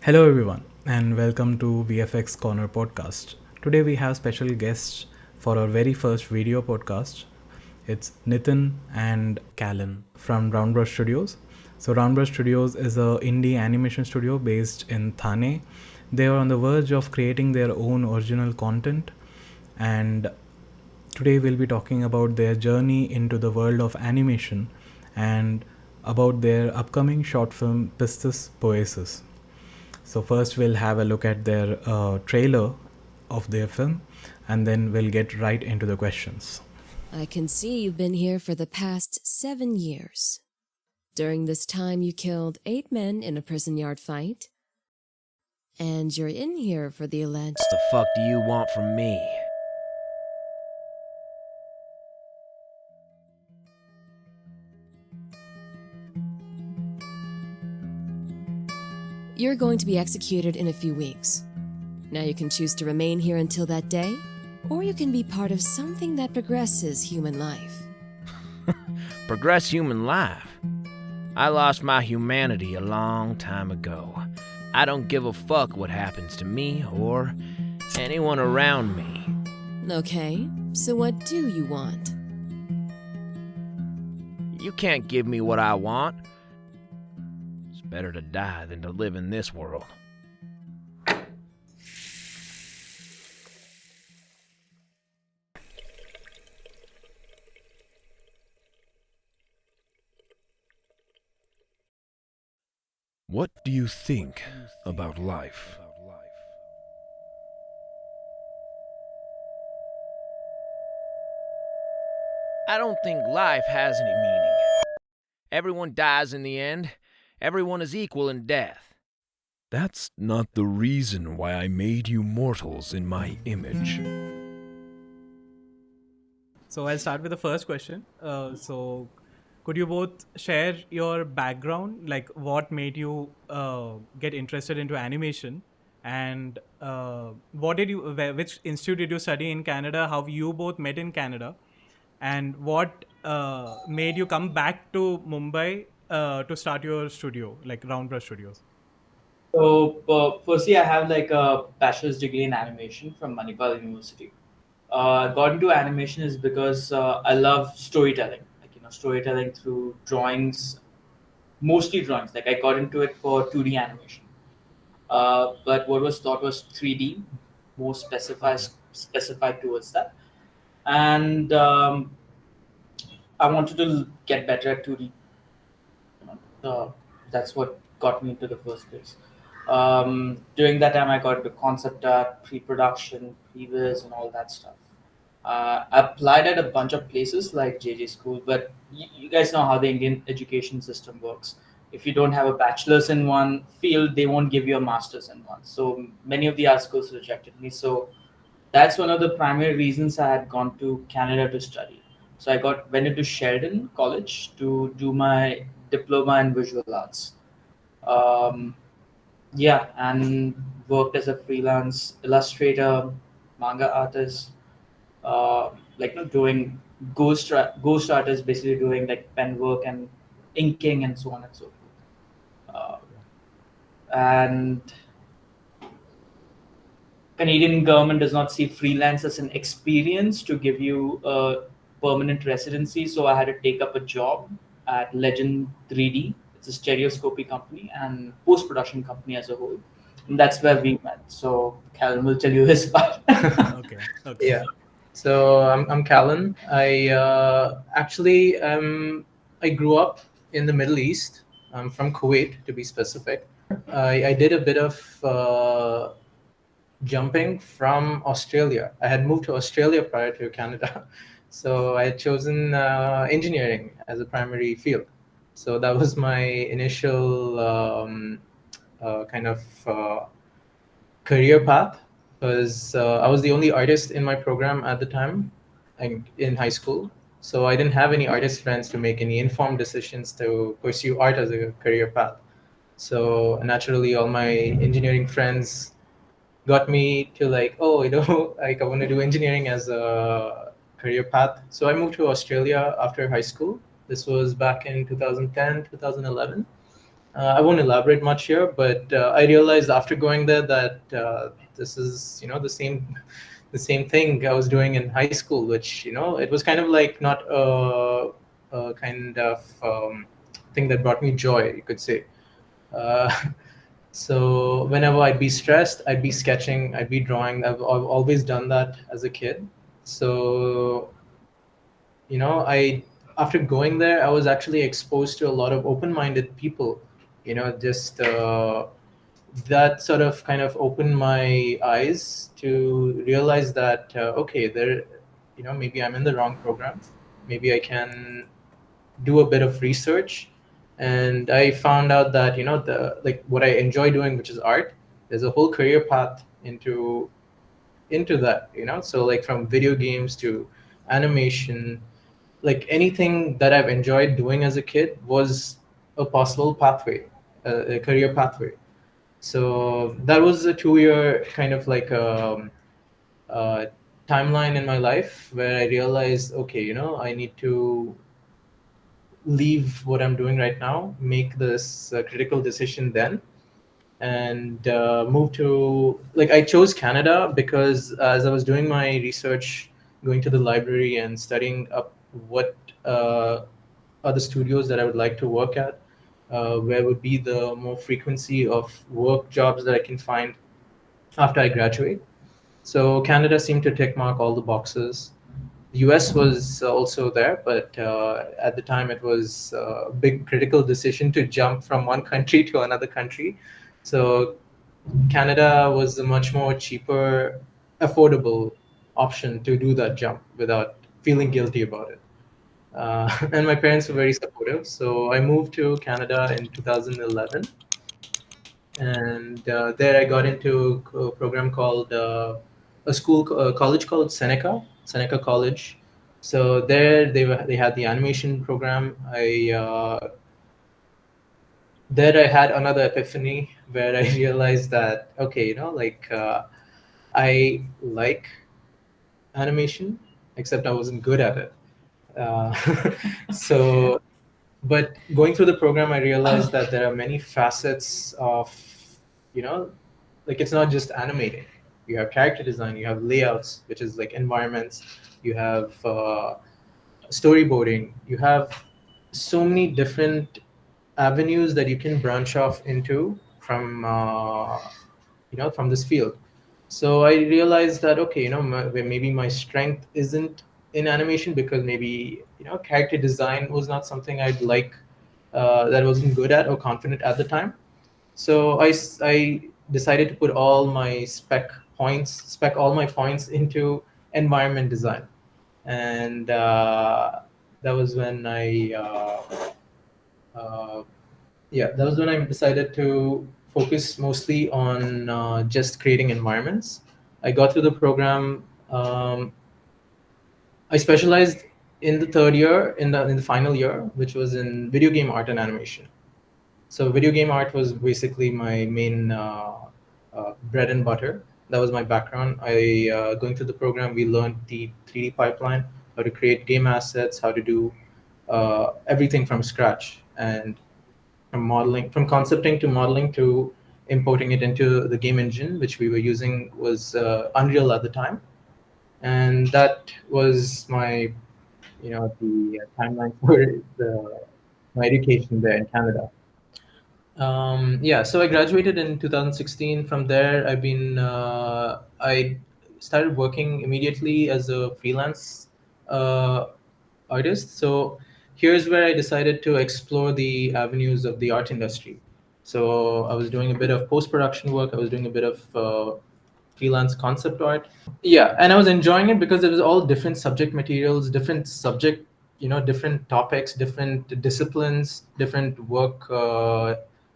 Hello, everyone, and welcome to VFXCorner Podcast. Today, we have special guests for our very first video podcast. It's Nitin and Callan from Roundbrush Studios. So, Roundbrush Studios is a indie animation studio based in Thane. They are on the verge of creating their own original content, and today we'll be talking about their journey into the world of animation and about their upcoming short film Pistis Poiesis. So first we'll have a look at their trailer of their film, and then we'll get right into the questions. I can see you've been here for the past 7 years. During this time, you killed 8 men in a prison yard fight. And you're in here for the alleged... What the fuck do you want from me? You're going to be executed in a few weeks. Now you can choose to remain here until that day, or you can be part of something that progresses human life. Progress human life? I lost my humanity a long time ago. I don't give a fuck what happens to me or anyone around me. Okay, so what do you want? You can't give me what I want. It's better to die than to live in this world. What do you think about life? I don't think life has any meaning. Everyone dies in the end. Everyone is equal in death. That's not the reason why I made you mortals in my image. So I'll start with the first question. Could you both share your background, like what made you get interested into animation, and which institute did you study in Canada? How you both met in Canada, and what made you come back to Mumbai to start your studio, like Roundbrush Studios? So, firstly, I have like a bachelor's degree in animation from Manipal University. Got into animation is because I love storytelling, storytelling through drawings, mostly drawings. Like I got into it for 2D animation, but what was taught was 3D, more specified towards that, and I wanted to get better at 2D. That's what got me into the first place. During that time, I got into concept art, pre-production, previs, and all that stuff. I applied at a bunch of places like JJ School, but you guys know how the Indian education system works. If you don't have a bachelor's in one field, they won't give you a master's in one. So many of the art schools rejected me. So that's one of the primary reasons I had gone to Canada to study. So went into Sheldon College to do my diploma in visual arts. Um, yeah, and worked as a freelance illustrator, manga artist, doing ghost artists, basically doing like pen work and inking and so on and so forth. Uh, and Canadian government does not see freelance as an experience to give you a permanent residency. So I had to take up a job at Legend 3D. It's a stereoscopy company and post production company as a whole. And that's where we met. So Calvin will tell you his part. Okay. Yeah. So I'm Callan. I grew up in the Middle East. I'm from Kuwait, to be specific. I did a bit of jumping from Australia. I had moved to Australia prior to Canada, so I had chosen engineering as a primary field. So that was my initial career path, because I was the only artist in my program at the time in high school. So I didn't have any artist friends to make any informed decisions to pursue art as a career path. So naturally, all my engineering friends got me to like, oh, like I want to do engineering as a career path. So I moved to Australia after high school. This was back in 2010, 2011. I won't elaborate much here, but I realized after going there that this is, the same thing I was doing in high school, which, it was kind of like not a kind of thing that brought me joy, you could say. Uh, so whenever I'd be stressed, I'd be sketching, I'd be drawing. I've always done that as a kid. So, I after going there, I was actually exposed to a lot of open-minded people. Just that sort of kind of opened my eyes to realize that okay, there, maybe I'm in the wrong program. Maybe I can do a bit of research, and I found out that the like what I enjoy doing, which is art. There's a whole career path into that. So like from video games to animation, like anything that I've enjoyed doing as a kid was a possible pathway, a career pathway. So that was a 2 year kind of like uh, timeline in my life where I realized, okay, I need to leave what I'm doing right now, make this critical decision then, and move to, like, I chose Canada because as I was doing my research, going to the library and studying up what are the studios that I would like to work at, where would be the more frequency of work jobs that I can find after I graduate. So Canada seemed to tick mark all the boxes. The US was also there, but at the time it was a big critical decision to jump from one country to another country. So Canada was a much more cheaper, affordable option to do that jump without feeling guilty about it. And my parents were very supportive. So I moved to Canada in 2011. And there I got into a program called a college called Seneca College. So there they had the animation program. There I had another epiphany where I realized that, okay, like I like animation, except I wasn't good at it. Uh, so, but going through the program, I realized that there are many facets of, you know, like it's not just animating. You have character design, you have layouts, which is like environments, you have storyboarding, you have so many different avenues that you can branch off into from this field. So I realized that, okay, maybe my strength isn't in animation because maybe character design was not something I'd like, that I wasn't good at or confident at the time. So I decided to put all my spec all my points into environment design, and that was when that was when I decided to focus mostly on just creating environments. I got through the program. I specialized in the third year, in the final year, which was in video game art and animation. So video game art was basically my main bread and butter. That was my background. Going through the program, we learned the 3D pipeline, how to create game assets, how to do everything from scratch, and from concepting to modeling to importing it into the game engine, which we were using was Unreal at the time. And that was my, the timeline for my education there in Canada. Yeah, so I graduated in 2016. From there, I started working immediately as a freelance uh, artist. So here's where I decided to explore the avenues of the art industry. So I was doing a bit of post-production work. I was doing a bit of freelance concept art. Yeah, and I was enjoying it because it was all different subject materials, different topics, different disciplines, different work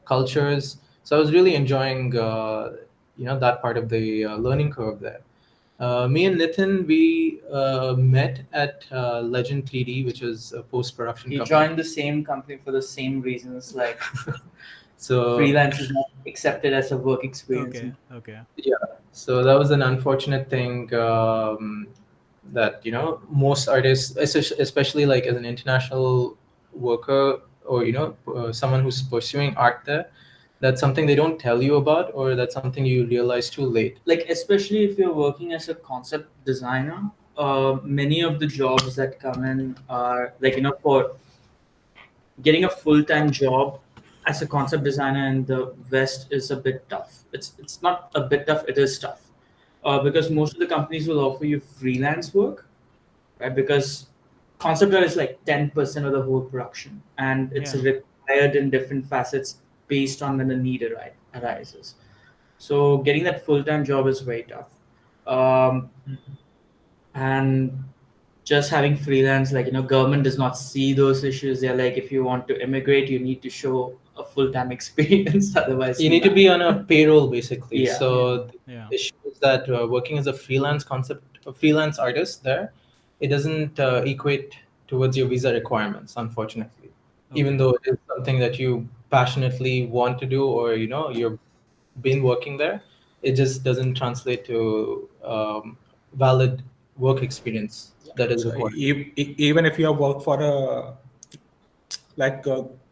cultures. So I was really enjoying that part of the learning curve there. Me and Nitin, we met at Legend 3D, which is a post-production He company. joined the same company for the same reasons, like So freelance is not accepted as a work experience. Okay, okay. yeah, so that was an unfortunate thing, that most artists, especially like as an international worker or someone who's pursuing art there, that's something they don't tell you about, or that's something you realize too late? Like especially if you're working as a concept designer, many of the jobs that come in are like for getting a full-time job as a concept designer in the West is a bit tough. It's not a bit tough, it is tough. Because most of the companies will offer you freelance work, right? Because concept art is like 10% of the whole production, and it's Yeah. required in different facets based on when the need arises. So getting that full-time job is very tough. And just having freelance, like government does not see those issues. They're like, if you want to immigrate, you need to show a full-time experience, otherwise You no. need to be on a payroll basically. Yeah. So Yeah. the issue is that working as a freelance artist there, it doesn't equate towards your visa requirements, unfortunately. Even Okay. though it is something that you passionately want to do, or you've been working there, it just doesn't translate to valid work experience that is So required. even if you have worked for a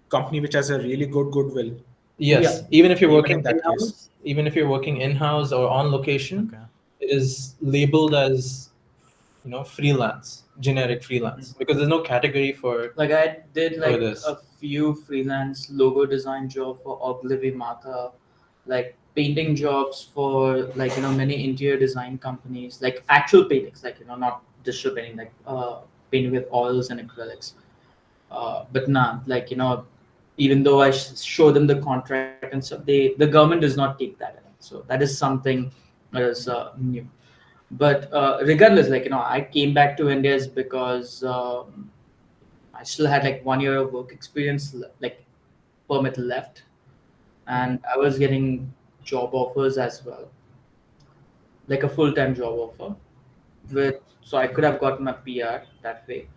company which has a really good goodwill, Yeah. Yes, even if you're even working in that case, in-house, even if you're working in-house or on location, Okay. it is labeled as freelance, generic freelance, because there's no category Like I did for like this. a few freelance logo design job for Ogilvy Mata, like painting jobs for like many interior design companies, like actual paintings, like not digital painting, like painting with oils and acrylics. But nah, like even though I show them the contract and stuff, the government does not take that in. So that is something that is new. But regardless, like I came back to India is because I still had like 1 year of work experience, like permit left, and I was getting job offers as well, like a full time job offer. With so I could have gotten my PR that way,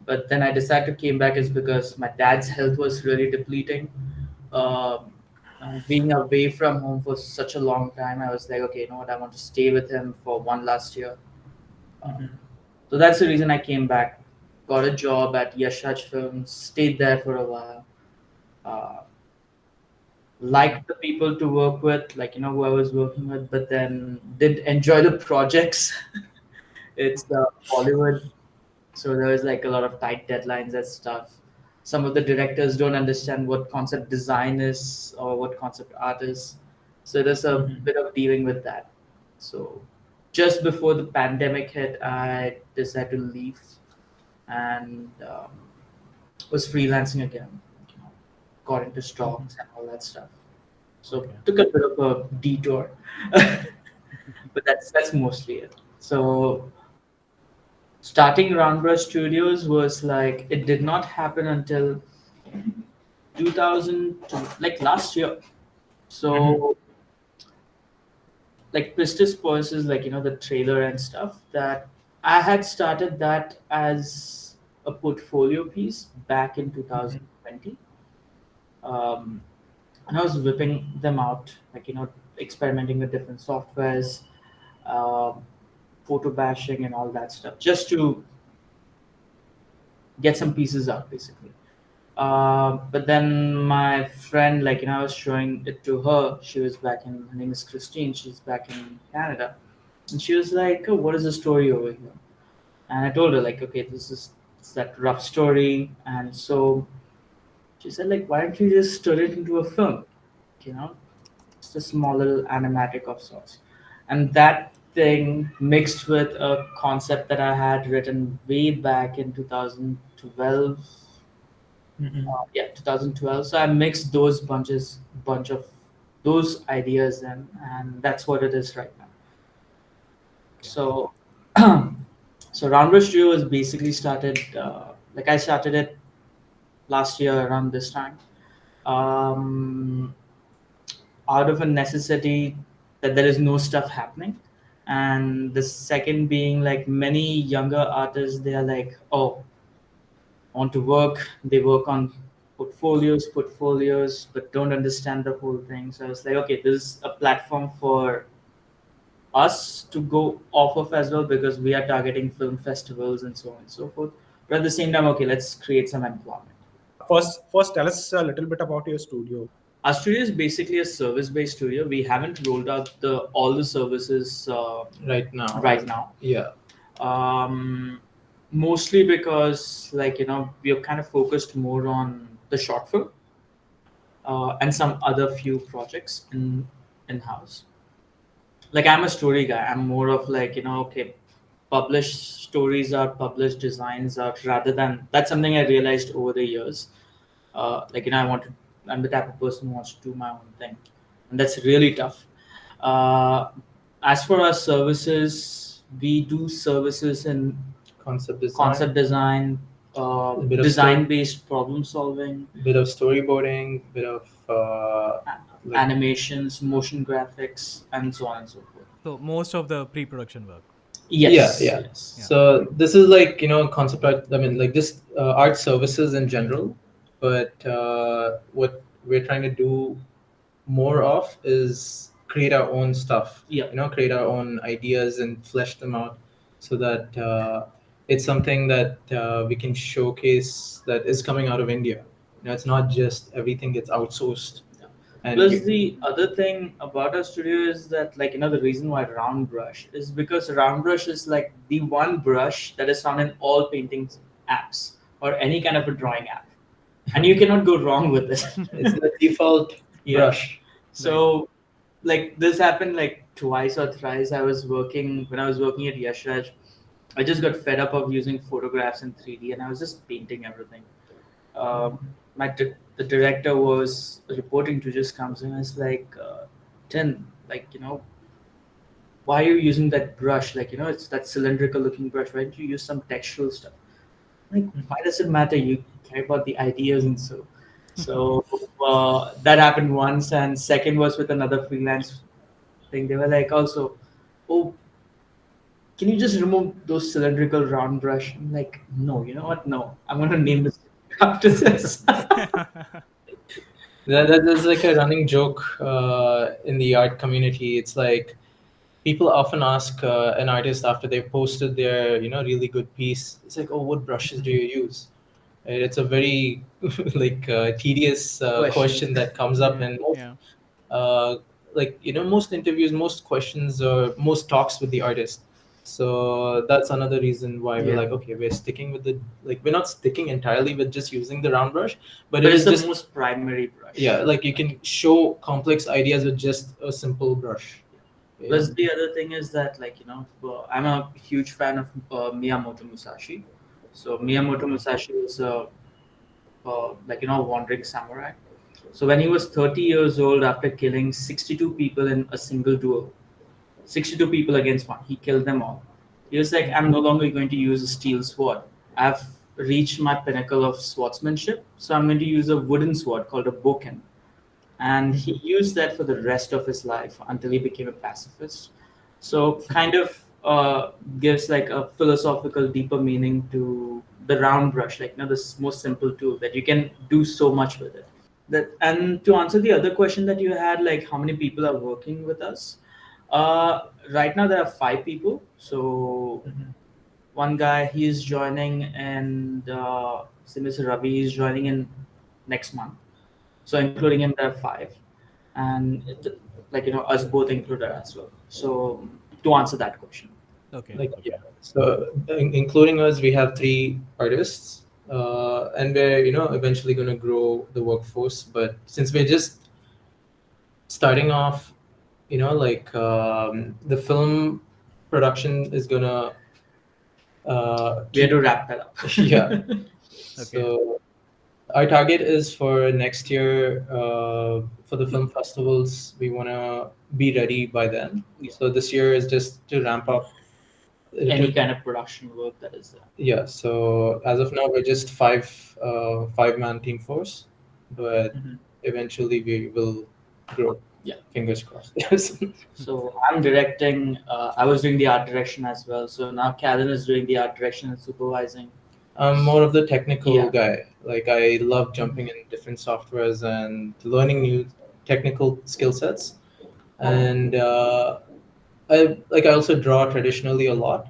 but then I decided to came back is because my dad's health was really depleting. Um, and being away from home for such a long time, I was like, okay, you know what? I want to stay with him for one last year. Um, so that's the reason I came back. Got a job at Yashaj Films, stayed there for a while. Uh, liked the people to work with, like who I was working with, but then didn't enjoy the projects. It's Bollywood, so there was like a lot of tight deadlines and stuff. Some of the directors don't understand what concept design is or what concept art is, so there's a bit of dealing with that. So just before the pandemic hit, I decided to leave and was freelancing again. You know, got into stocks and all that stuff. So Okay. took a bit of a detour, but that's mostly it. So starting Roundbrush Studios was like it did not happen until 2002, like last year. So like Pistis Poiesis, like the trailer and stuff that I had started that as a portfolio piece back in 2020. Um, and I was whipping them out, like experimenting with different softwares, um, photo bashing and all that stuff, just to get some pieces out, basically. But then my friend, like I was showing it to her. She was back in. Her name is Christine. She's back in Canada, and she was like, "Oh, what is the story over here?" And I told her like, "Okay, this is it's that rough story." And so she said, like, "Why don't you just turn it into a film? You know, just a small little animatic of sorts." And that thing mixed with a concept that I had written way back in 2012. Yeah, 2012. So I mixed those bunch of those ideas in, and that's what it is right now. So, so Roundbrush Studio was basically started. Like I started it last year around this time, um, out of a necessity that there is no stuff happening, and the second being like many younger artists, they are like, oh, want to work. They work on portfolios, but don't understand the whole thing. So I was like, okay, this is a platform for us to go off of as well because we are targeting film festivals and so on and so forth. But at the same time, okay, let's create some employment. First, tell us a little bit about your studio. Our studio is basically a service-based studio. We haven't rolled out all the services Right now. right now. Yeah. Um, Mostly because, like, we are kind of focused more on the short film and some other few projects in house. Like, I'm a story guy. I'm more of like, okay, published stories out, published designs out, rather than that's something I realized over the years. Like, I'm the type of person who wants to do my own thing, and that's really tough. Uh, as for our services, we do services in concept design, A bit of design-based problem solving, bit of storyboarding, bit of like animations, motion graphics, and so on and so forth. So most of the pre-production work. Yes, yeah. yes. Yeah. So this is like concept art. I mean, like just art services in general. But what we're trying to do more of is create our own stuff. Yeah. Create our own ideas and flesh them out, so that it's something that we can showcase that is coming out of India. It's not just everything gets outsourced. And Plus, the other thing about our studio is that, like, the reason why round brush is because round brush is like the one brush that is found in all painting apps or any kind of a drawing app, and you cannot go wrong with it. it's the default Yeah. brush. So, like, this happened like twice or thrice. When I was working at Yashraj, I just got fed up of using photographs in 3D, and I was just painting everything. The director was reporting to just comes in and is like, Tin, like, why are you using that brush? Like, it's that cylindrical looking brush. Why don't you use some textural stuff? Like, why does it matter? You care about the ideas and so. So that happened once, and second was with another freelance thing. They were like, also, oh, can you just remove those cylindrical round brush? I'm like, no, you know what? No, I'm gonna name this after this. There's like a running joke in the art community. It's like people often ask an artist after they've posted their really good piece. It's like, oh, what brushes do you use? Right? It's a very like tedious question that comes up in most, Yeah. like most interviews, most questions, or most talks with the artist. So that's another reason why we're Yeah. like, okay, we're sticking with we're not sticking entirely with just using the round brush, but But it it's is the just most primary brush. yeah, like you can show complex ideas with just a simple brush. Yeah. Plus, the other thing is that, like, I'm a huge fan of Miyamoto Musashi. So Miyamoto Musashi was like, wandering samurai. So when he was 30 years old, after killing 62 people in a single duel, 62 people against one, he killed them all. He was like, I'm no longer going to use a steel sword. I've reached my pinnacle of swordsmanship, so I'm going to use a wooden sword called a bokken. And he used that for the rest of his life until he became a pacifist. So kind of gives like a philosophical, deeper meaning to the round brush, like this most simple tool that you can do so much with it. That and to answer the other question that you had, like how many people are working with us? Right now there are 5 people. So one guy he's joining, and same as Ravi is joining in next month. So including him, there are 5, and like us both included as well. So to answer that question, Okay. Like Okay. yeah, so including us, we have 3 artists, and we're eventually going to grow the workforce. But since we're just starting off, like the film production is gonna we had to wrap that up. yeah. Okay. So our target is for next year, for the film festivals. We want to be ready by then. Yeah. So this year is just to ramp up Any kind of production work that is there. Yeah, so as of now, we're just 5-man team force, but eventually we will grow. Yeah. Fingers crossed. Yes. So I'm directing. I was doing the art direction as well. So now Callan is doing the art direction and supervising. I'm more of the technical Yeah. guy. Like I love jumping in different softwares and learning new technical skill sets. And I also draw traditionally a lot.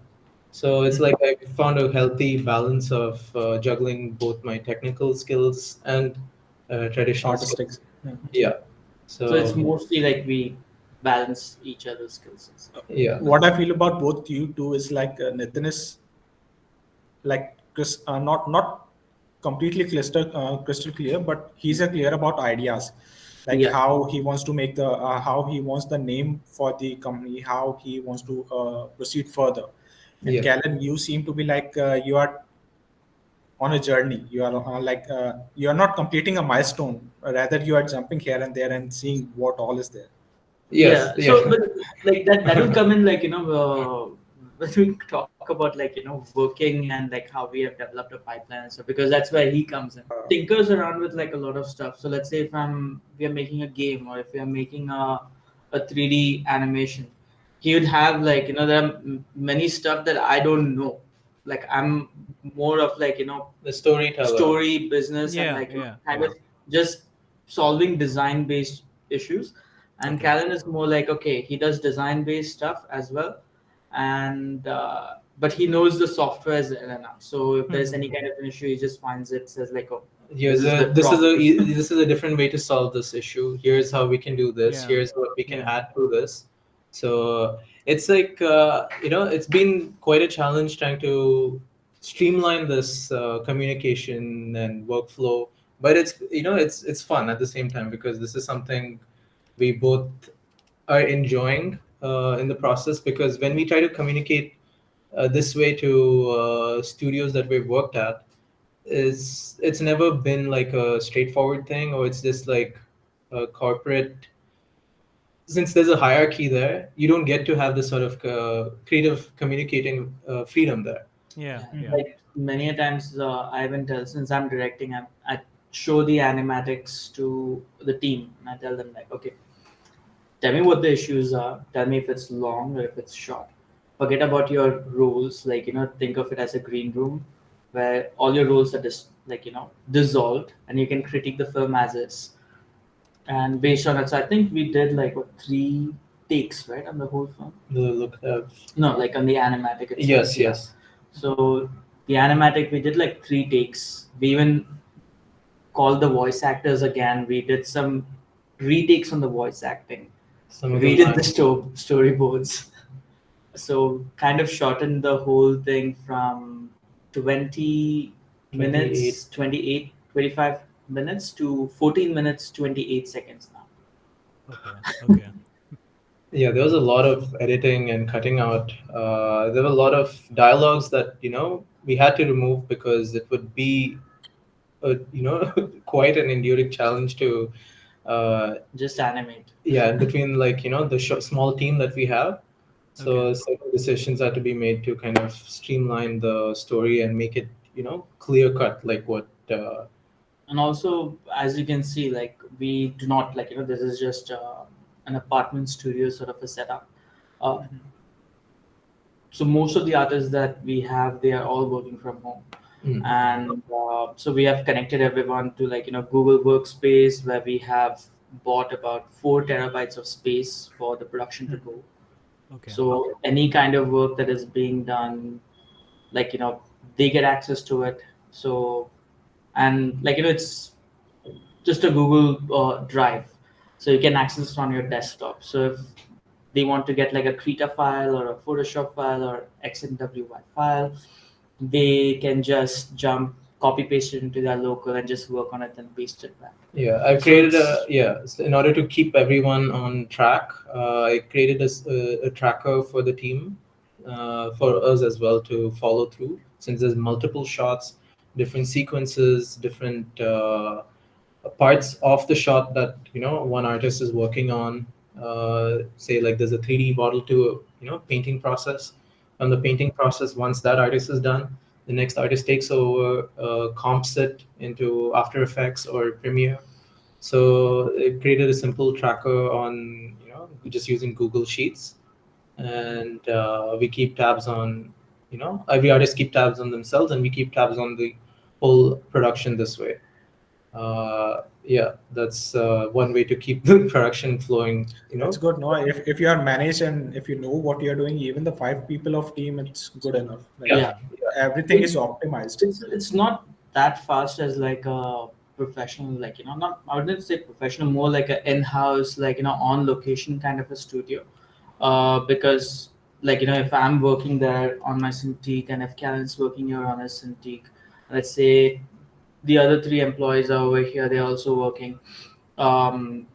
So it's like I found a healthy balance of juggling both my technical skills and traditional skills. Artistic. Yeah. Yeah. So it's So mostly like we balance each other's skills and stuff. yeah. What I feel about both you two is like Nitin is like not completely crystal clear, but he's a clear about ideas, like Yeah. how he wants to make the how he wants the name for the company, how he wants to proceed further. And Yeah. Callan, you seem to be like you are on a journey. You are like you are not completing a milestone. Rather, you are jumping here and there and seeing what all is there. Yes. Yeah. Yeah. So, but like that will come in like when we talk about like working and like how we have developed a pipeline and stuff, because that's where he comes in. Tinkers around with like a lot of stuff. So let's say if we are making a game, or if we are making a 3D animation, he would have like there are many stuff that I don't know. Like I'm more of like The storyteller. story business and Yeah, like yeah, kind yeah. of just solving design based issues. And Okay. Callan is more like, okay, he does design based stuff as well, and but he knows the softwares in and out. So if there's any kind of an issue, he just finds it, says like, oh, Here's this is the this is drop. this is a different way to solve this issue. Here's how we can do this. Yeah, Here's what we can yeah. add to this. So it's like it's been quite a challenge trying to streamline this communication and workflow. But it's fun at the same time because this is something we both are enjoying in the process. Because when we try to communicate this way to studios that we've worked at, is it's never been like a straightforward thing, or it's just like a corporate. Since there's a hierarchy there, you don't get to have this sort of creative communicating freedom there. Yeah, Yeah, yeah. like many a times, I even tell, since I'm directing, I show the animatics to the team, and I tell them like, okay, tell me what the issues are. Tell me if it's long or if it's short. Forget about your rules. Like think of it as a green room, where all your rules are just like dissolved, and you can critique the film as is. And based on it, so I think we did like what, 3 takes, right, on the whole film. The look No, like on the animatic itself. yes, Yeah. yes. So the animatic, we did like 3 takes. We even called the voice actors again. We did some retakes on the voice acting. Some of We the did the storyboards. So kind of shortened the whole thing from 20 28. minutes, 28, 25 minutes to 14 minutes, 28 seconds now. Okay, okay. Yeah, there was a lot of editing and cutting out. There were a lot of dialogues that we had to remove because it would be quite an enduring challenge to Just animate. yeah, between like the small team that we have. So Okay. certain decisions had to be made to kind of streamline the story and make it clear cut, like what And also, as you can see, like we do not like this is just an apartment studio sort of a setup. Uh, so most of the artists that we have, they are all working from home. And so we have connected everyone to like Google Workspace, where we have bought about 4 terabytes of space for the production to go. Okay. So any kind of work that is being done, like they get access to it. So and like it's just a Google Drive, so you can access it on your desktop. So if they want to get like a Krita file or a Photoshop file or XMWY file, they can just jump, copy paste it into their local and just work on it and paste it back. yeah, I've So created it's so in order to keep everyone on track, I created a tracker for the team, for us as well to follow through, since there's multiple shots, different sequences, different parts of the shot that one artist is working on. Say like there's a 3D model to painting process. On the painting process, once that artist is done, the next artist takes over, comps it into After Effects or Premiere. So it created a simple tracker on just using Google Sheets, and we keep tabs on every artist keep tabs on themselves, and we keep tabs on the whole production this way. yeah, that's one way to keep the production flowing. That's good. No, if you are managed and if you know what you're doing, even the 5 people of team, it's good enough. Like Yeah, Yeah. everything It, is optimized. it's not that fast as like a professional, like not, I wouldn't say professional, more like a in-house, like on location kind of a studio. Because like if I'm working there on my Cintiq and if Callan's working here on his Cintiq, let's say the other three employees are over here, they're also working. Um,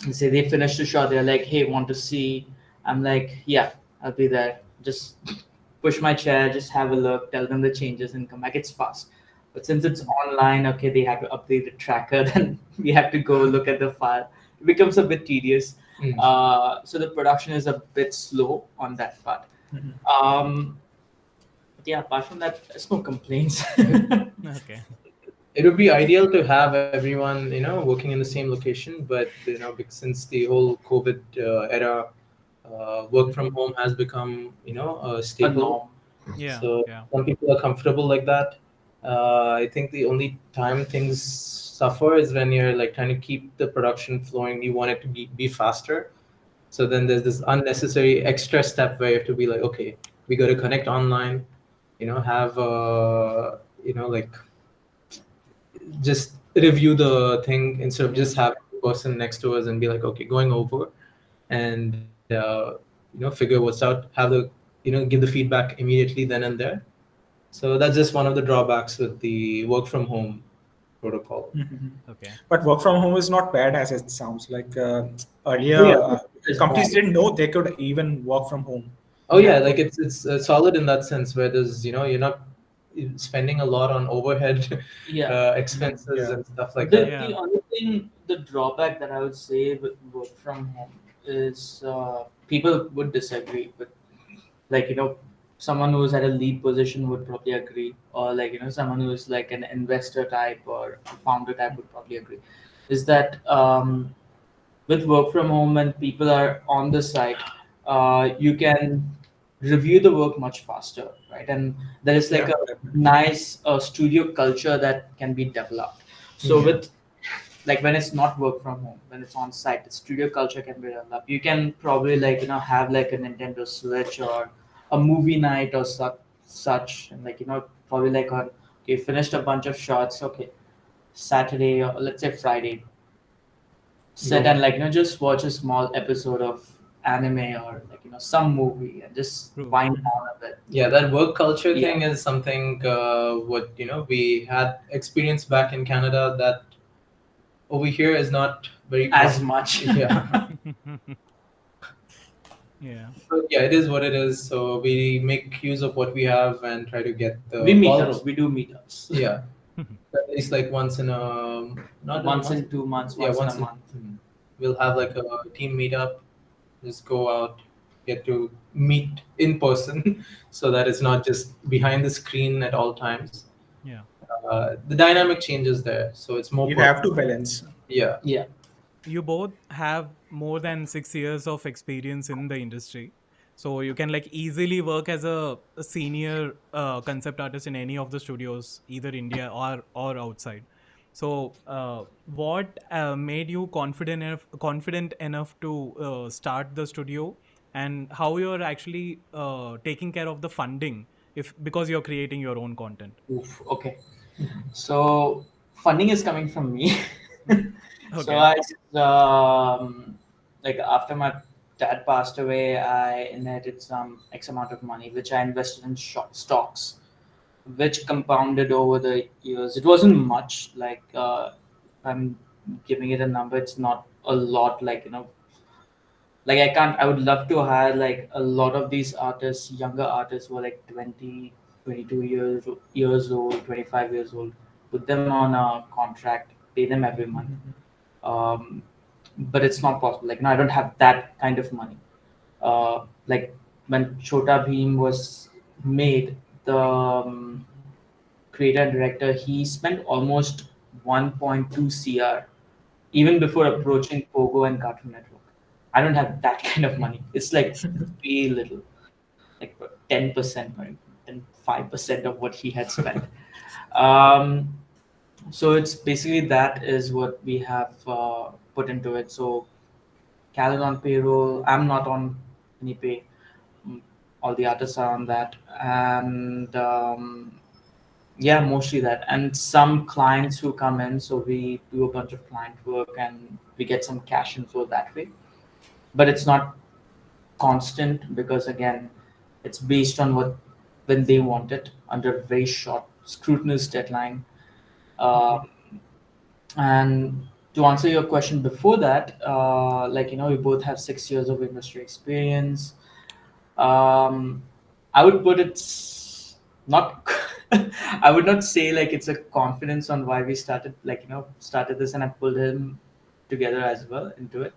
and say they finish the shot, they're like, hey, want to see? I'm like, yeah, I'll be there. Just push my chair, just have a look, tell them the changes and come back. It's fast. But since it's online, okay, they have to update the tracker, then we have to go look at the file. It becomes a bit tedious. mm. So the production is a bit slow on that part. um, but yeah, apart from that, there's no complaints. Okay. It would be ideal to have everyone working in the same location, but since the whole COVID era, work from home has become A staple. norm. Yeah. So Yeah. some people are comfortable like that. I think the only time things suffer is when you're like trying to keep the production flowing. You want it to be faster. So then there's this unnecessary extra step where you have to be like, okay, we got to connect online, have like just review the thing instead of just having the person next to us and be like, okay, going over and figure what's out, have the give the feedback immediately then and there. So that's just one of the drawbacks with the work from home protocol. Okay. But work from home is not bad as it sounds. Like Oh earlier, yeah, It's companies bad. didn't know they could even work from home. oh They yeah, have like to. it's solid in that sense where there's you're not spending a lot on overhead Yeah. expenses Yeah. and stuff like The that. Yeah. the only thing, the drawback that I would say with work from home is people would disagree, but like someone who's at a lead position would probably agree, or like someone who's like an investor type or a founder type would probably agree, is that with work from home when people are on the site, you can review the work much faster, right? And there is like Yeah. a nice studio culture that can be developed. So Yeah. with like when it's not work from home, when it's on site, the studio culture can be developed. You can probably like have like a Nintendo Switch or a movie night or such, and like probably like on, okay, finished a bunch of shots, okay, Saturday or let's say Friday, sit Go. and like just watch a small episode of anime or like some movie and just True. wind down a bit. Yeah, that work culture Yeah, thing is something what we had experience back in Canada that over here is not very as possible. much. Yeah. Yeah. But yeah, it is what it is. So we make use of what we have and try to get We the meetups, we do meetups. Yeah, at least like once in a not in a Once month. in 2 months, Yeah, once in a once in month. we'll have like a team meetup. Just go out, get to meet in person, so that it's not just behind the screen at all times. Yeah. The dynamic changes there, so it's more You have to personal. balance. Yeah. Yeah. You both have more than 6 years of experience in the industry, so you can like easily work as a senior concept artist in any of the studios, either India or outside. So what made you confident enough to start the studio, and how you're actually taking care of the funding, if because you're creating your own content? Oof, okay. So funding is coming from me. So Okay. I just, like after my dad passed away, I inherited some X amount of money, which I invested in stocks, which compounded over the years. It wasn't much. Like I'm giving it a number. It's not a lot. Like like I can't. I would love to hire like a lot of these artists, younger artists who are like 20, 22 years old, 25 years old. Put them on a contract, pay them every month. Um, but it's not possible. Like no, I don't have that kind of money. Like when Chota Bheem was made, the creator and director, he spent almost 1.2 cr even before approaching Pogo and Cartoon Network. I don't have that kind of money. It's like way little, like 10% or 5% of what he had spent. Um, So it's basically that is what we have put into it. So Cal on payroll. I'm not on any pay. Mm, all the artists are on that, and yeah, mostly that. And some clients who come in, so we do a bunch of client work and we get some cash inflow that way. But it's not constant because again, it's based on what when they want it under a very short scrutinous deadline. Um, and to answer your question before that, like we both have 6 years of industry experience. Um, I would put it's not. I would not say like it's a confidence on why we started started this and I pulled him together as well into it.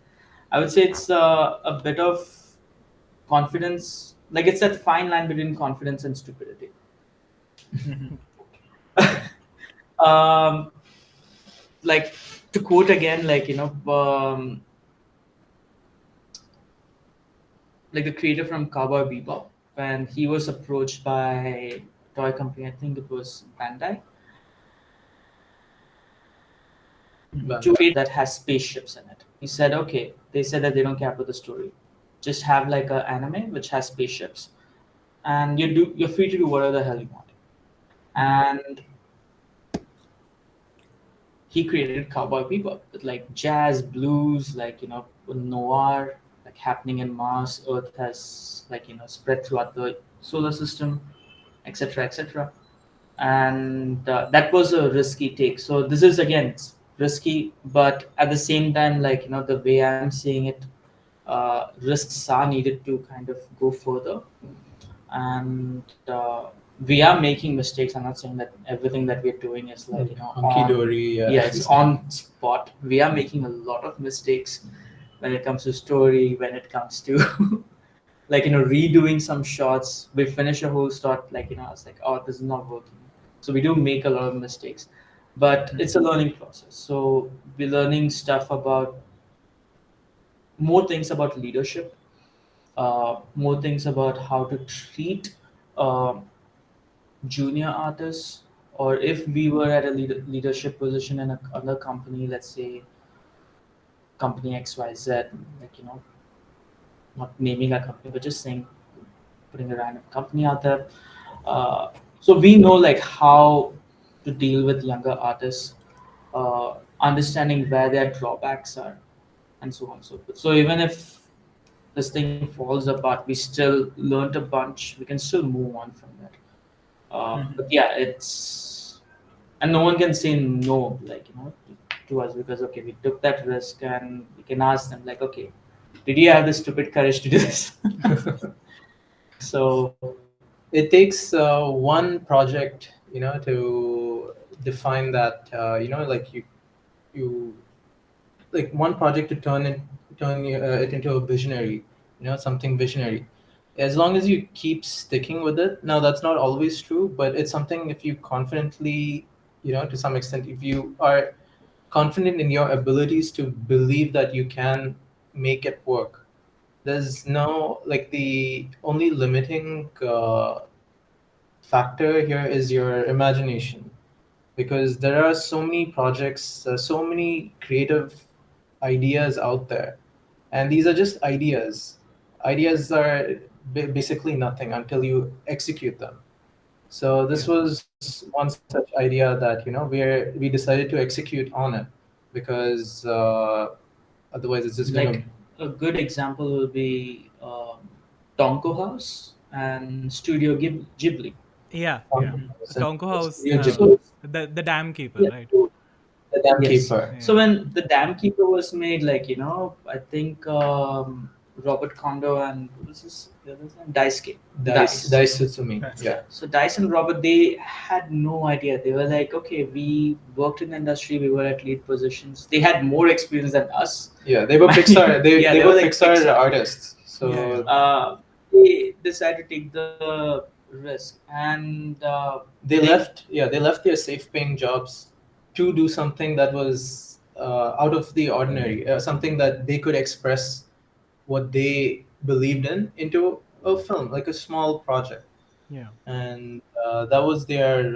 I would say it's a bit of confidence. Like it's that fine line between confidence and stupidity. Um, like to quote again, like the creator from Cowboy Bebop, when he was approached by a toy company, I think it was Bandai, to create that has spaceships in it. He said, okay, they said that they don't care about the story. Just have like an anime which has spaceships, and you're free to do whatever the hell you want. And he created Cowboy Bebop with like jazz, blues, noir, like happening in Mars. Earth has spread throughout the solar system, etc., etc. And that was a risky take. So this is again it's risky, but at the same time, the way I'm seeing it, risks are needed to kind of go further. And we are making mistakes. I'm not saying that everything that we're doing is Hunky dory. yeah, it's on spot. We are making a lot of mistakes when it comes to story, when it comes to redoing some shots. We finish a whole shot, I was like, oh, this is not working. So we do make a lot of mistakes, but it's a learning process. So we're learning stuff about more things about leadership, more things about how to treat uh, junior artists, or if we were at a leadership position in a other company, let's say company XYZ, not naming a company, but just saying, putting a random company out there. Uh, so we know like how to deal with younger artists, understanding where their drawbacks are, and so on and so forth. So even if this thing falls apart, we still learned a bunch. We can still move on from that. But yeah, it's and no one can say no, to us because okay, we took that risk, and we can ask them like, okay, did you have the stupid courage to do this? So It takes one project, to define that. Like you like one project to turn it into a visionary, something visionary. As long as you keep sticking with it. Now that's not always true, but it's something if you confidently, to some extent, if you are confident in your abilities to believe that you can make it work. There's no like the only limiting factor here is your imagination, because there are so many projects, so many creative ideas out there, and these are just ideas. Ideas are basically nothing until you execute them. So this was one such idea that we decided to execute on it, because otherwise it's just gonna. like a good example will be Tonko House and Studio Ghibli. Yeah, yeah. And Tonko House, Studio So Ghibli, the Dam Keeper, yeah, right? the Dam yes. Keeper. So Yeah. when the Dam Keeper was made, I think Robert Kondo and what was his the other name? Dice Sutsumi. Yeah. So Dice and Robert, they had no idea. They were like, okay, we worked in the industry, we were at lead positions. They had more experience than us. Yeah, they were Pixar. Yeah, They they were were like Pixar Pixar. artists. Yeah, yeah. So They decided to take the risk, and they left their safe paying jobs to do something that was out of the ordinary, something that they could express what they believed in into a film, like a small project. Yeah. And that was their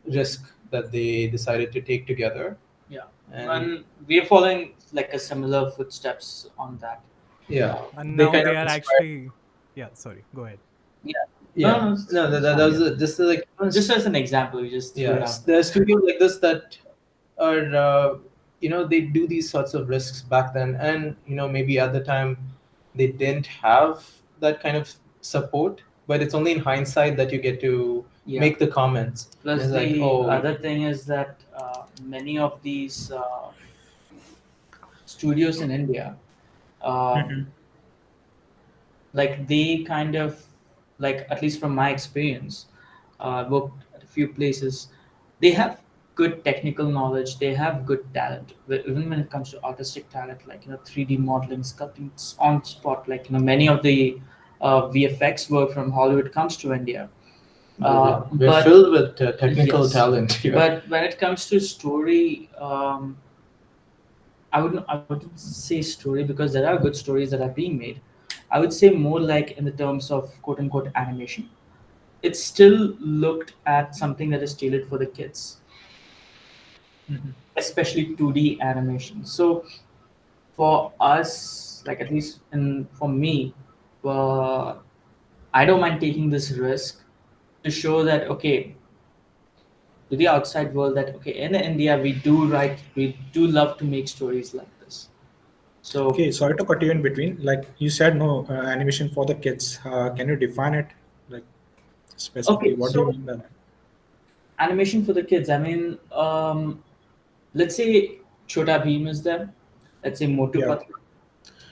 risk that they decided to take together. Yeah, And and we are following like a similar footsteps on that. yeah, And they now kind they of are inspired. actually, yeah, sorry, go ahead. Yeah, no, Yeah, no, no, it's that fine. was just like Just as an example, we just threw it yes, out there. there are studios like this that are they do these sorts of risks back then, and maybe at the time they didn't have that kind of support, but it's only in hindsight that you get to Yeah. make the comments. And Plus, it's like, the oh, other thing is that many of these studios in India, uh, like they kind of, like at least from my experience, worked at a few places. They have good technical knowledge. They have good talent. Even when it comes to artistic talent, like 3D modeling, sculpting, it's on spot. Like many of the VFX work from Hollywood comes to India. we're But filled with technical yes, talent here. but when it comes to story, I wouldn't say story because there are good stories that are being made. I would say more like in the terms of quote unquote animation. It's still looked at something that is tailored for the kids, especially 2D animation. So for us, like at least for me, uh, I don't mind taking this risk to show that okay, to the outside world, that okay, in India we do love to make stories like this. So Okay, sorry to cut you in between. Like you said, no animation for the kids. Can you define it, like specifically? okay, What do you so mean by that? animation for the kids. I mean, let's say Chota Bheem is there. Let's say Motu Yeah. Patlu.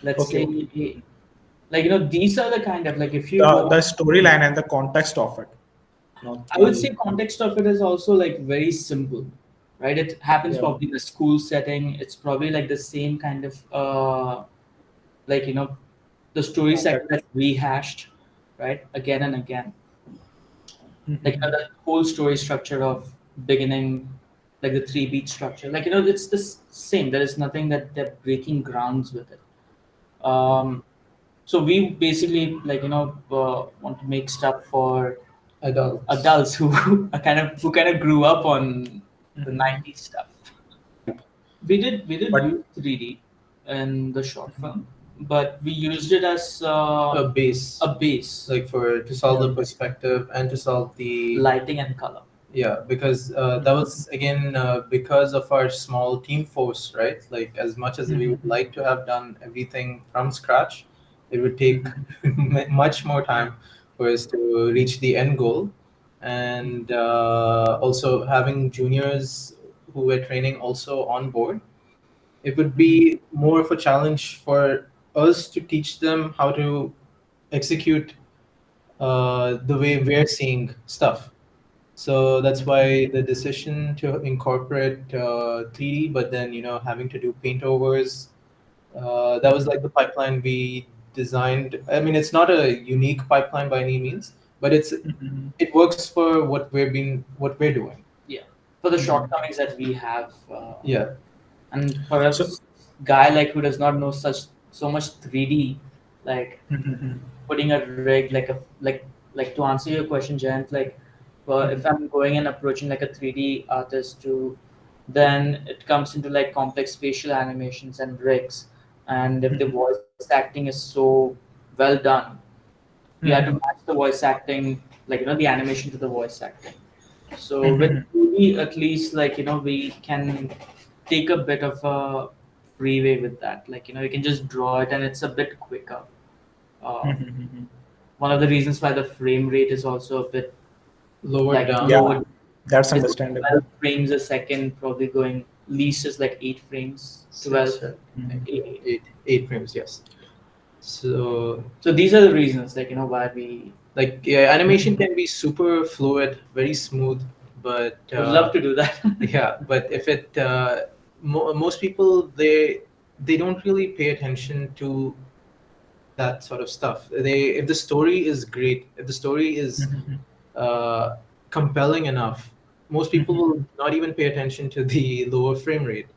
Let's Okay. say Okay. like these are the kind of, like if you The watch. storyline and the context of it, not I would the. say context of it is also like very simple, right? It happens Yeah. probably in a school setting. It's probably like the same kind of like the story cycle Context. that's rehashed, right, again and again. Like the whole story structure of beginning, like the three beat structure, like it's the same. There is nothing that they're breaking grounds with it. um so we basically like want to make stuff for Adults. adults who are kind of grew up on the 90s stuff. We did But use 3D in the short film, but we used it as A base, a base, like for to solve yeah. the perspective and to solve the lighting and color. yeah, because that was again because of our small team force, right? Like as much as we would like to have done everything from scratch, it would take much more time for us to reach the end goal. And also having juniors who were training also on board, it would be more of a challenge for us to teach them how to execute the way we're seeing stuff. So that's why the decision to incorporate 3D, but then having to do paint overs, that was like the pipeline we designed. I mean, it's not a unique pipeline by any means, but it works for what we're doing. Yeah, for the shortcomings that we have, Yeah, and for a So. guy like who does not know so much 3D, like putting a rig like to answer your question, Jayant, like if I'm going and approaching like a 3D artist to, then it comes into like complex facial animations and rigs, and if the voice acting is so well done, we have to match the voice acting, like the animation to the voice acting. So with 2D, at least like we can take a bit of a freeway with that. Like you can just draw it, and it's a bit quicker. Uh, One of the reasons why the frame rate is also a bit lowered like down. Yeah, lower that's is understandable. 12 frames a second, probably going least is like 8 frames, 12, Six, eight. eight frames, yes. So So these are the reasons, like why we like yeah, animation can be super fluid, very smooth, but would love to do that. yeah, but if it most people they don't really pay attention to that sort of stuff. They if the story is great, if the story is uh, compelling enough, most people will not even pay attention to the lower frame rate.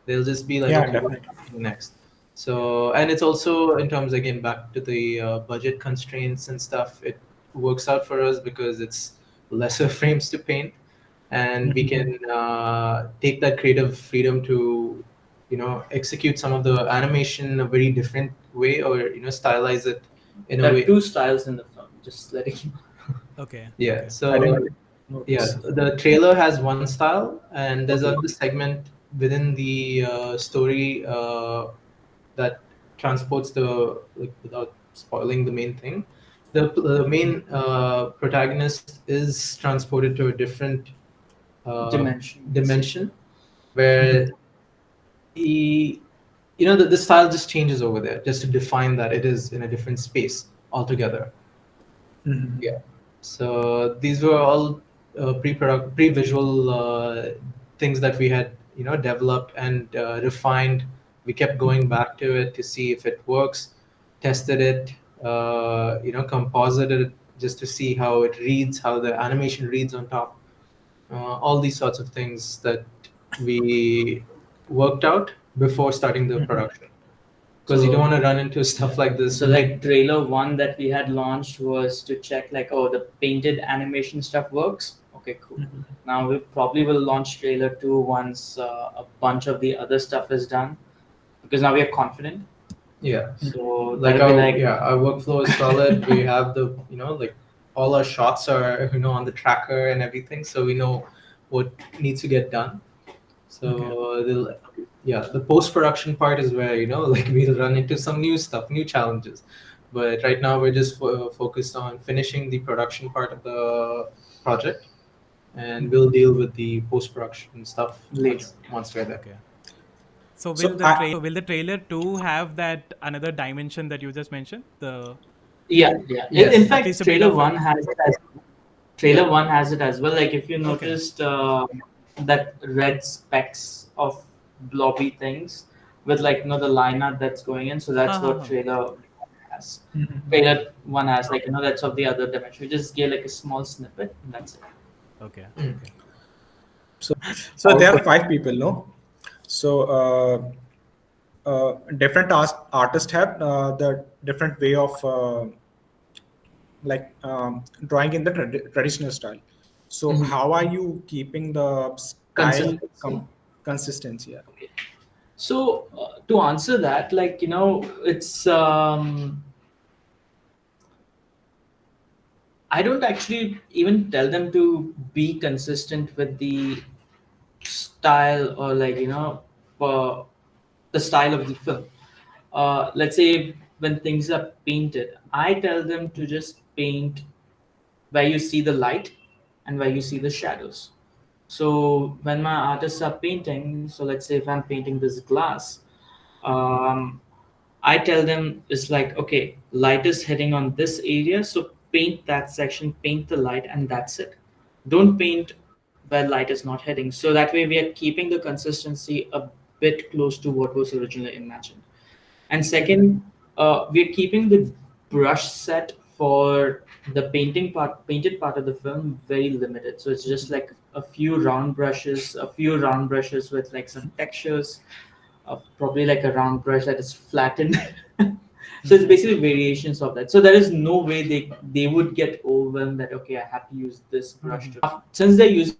They'll just be like, Yeah, okay, what's definitely. happening next? So, and it's also in terms again back to the budget constraints and stuff. It works out for us because it's lesser frames to paint, and we can take that creative freedom to, execute some of the animation in a very different way, or stylize it in a There are way. two styles in the film. Just letting you know. Okay. Yeah. Okay. So I didn't yeah, notice. the trailer has one style, and there's Okay. another segment within the story that transports the, like, without spoiling the main thing. The main protagonist is transported to a different Dimension. dimension where he, the style just changes over there, just to define that it is in a different space altogether. Mhm. Yeah. So these were all pre-visual things that we had, developed and refined. We kept going back to it to see if it works, tested it, composited it just to see how it reads, how the animation reads on top. All these sorts of things that we worked out before starting the production, because you don't So, want to run into stuff like this so mid. like trailer one that we had launched was to check like, oh, the painted animation stuff works. Okay, cool. Now we probably will launch trailer two once a bunch of the other stuff is done, because now we are confident. Yeah. So Like that'll be our, like, yeah, our workflow is solid. We have the, like, all our shots are, on the tracker and everything, so we know what needs to get done. So the post production part is where, like, we'll run into some new stuff, new challenges, but right now we're just focused on finishing the production part of the project, and we'll deal with the post production stuff later. once we're there. Okay. So So I, will the trailer 2 have that another dimension that you just mentioned? The Yeah, yeah. In Yes. at fact, least a bit of it. trailer Yeah. one has it as well. Like if you Okay. noticed that red specks of blobby things with like the line art that's going in. So Ha that's ha what ha. trailer has. Trailer one has like that's of the other dimension. We just gave like a small snippet and that's it. Okay. Mm. Okay. so so there are five people, no? So different artists have the different way of drawing in the traditional style. So Mhm. how are you keeping the style Consistency. consistency? Yeah. So to answer that, like it's I don't actually even tell them to be consistent with the style or like uh, the style of the film. Let's say when things are painted, I tell them to just paint where you see the light and where you see the shadows. So when my artists are painting, so let's say if I'm painting this glass, um, I tell them it's like, okay, light is hitting on this area, so paint that section, paint the light, and that's it. Don't paint where light is not hitting. So that way we are keeping the consistency a bit close to what was originally imagined. And second, we're keeping the brush set for the painted part of the film very limited. So it's just like a few round brushes with like some textures, probably like a round brush that is flattened. So it's basically variations of that. So there is no way they would get overwhelmed that okay, I have to use this brush to. Since they're using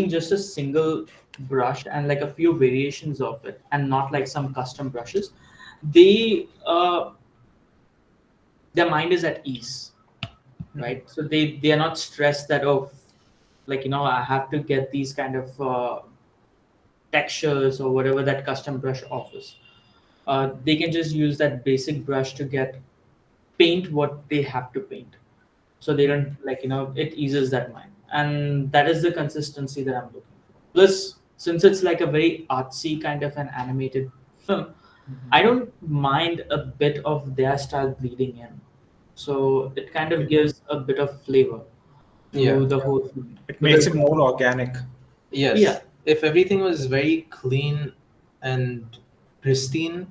just a single brush and like a few variations of it, and not like some custom brushes, they their mind is at ease, right? So they are not stressed that oh, like I have to get these kind of textures or whatever that custom brush offers. They can just use that basic brush to get paint what they have to paint. So they don't like it eases that mind, and that is the consistency that I'm looking for. Plus, since it's like a very artsy kind of an animated film, I don't mind a bit of their style bleeding in. So it kind of Okay. gives a bit of flavor Yeah. to the whole film. It makes Because it more organic. yeah, Yes. If everything was very clean and pristine,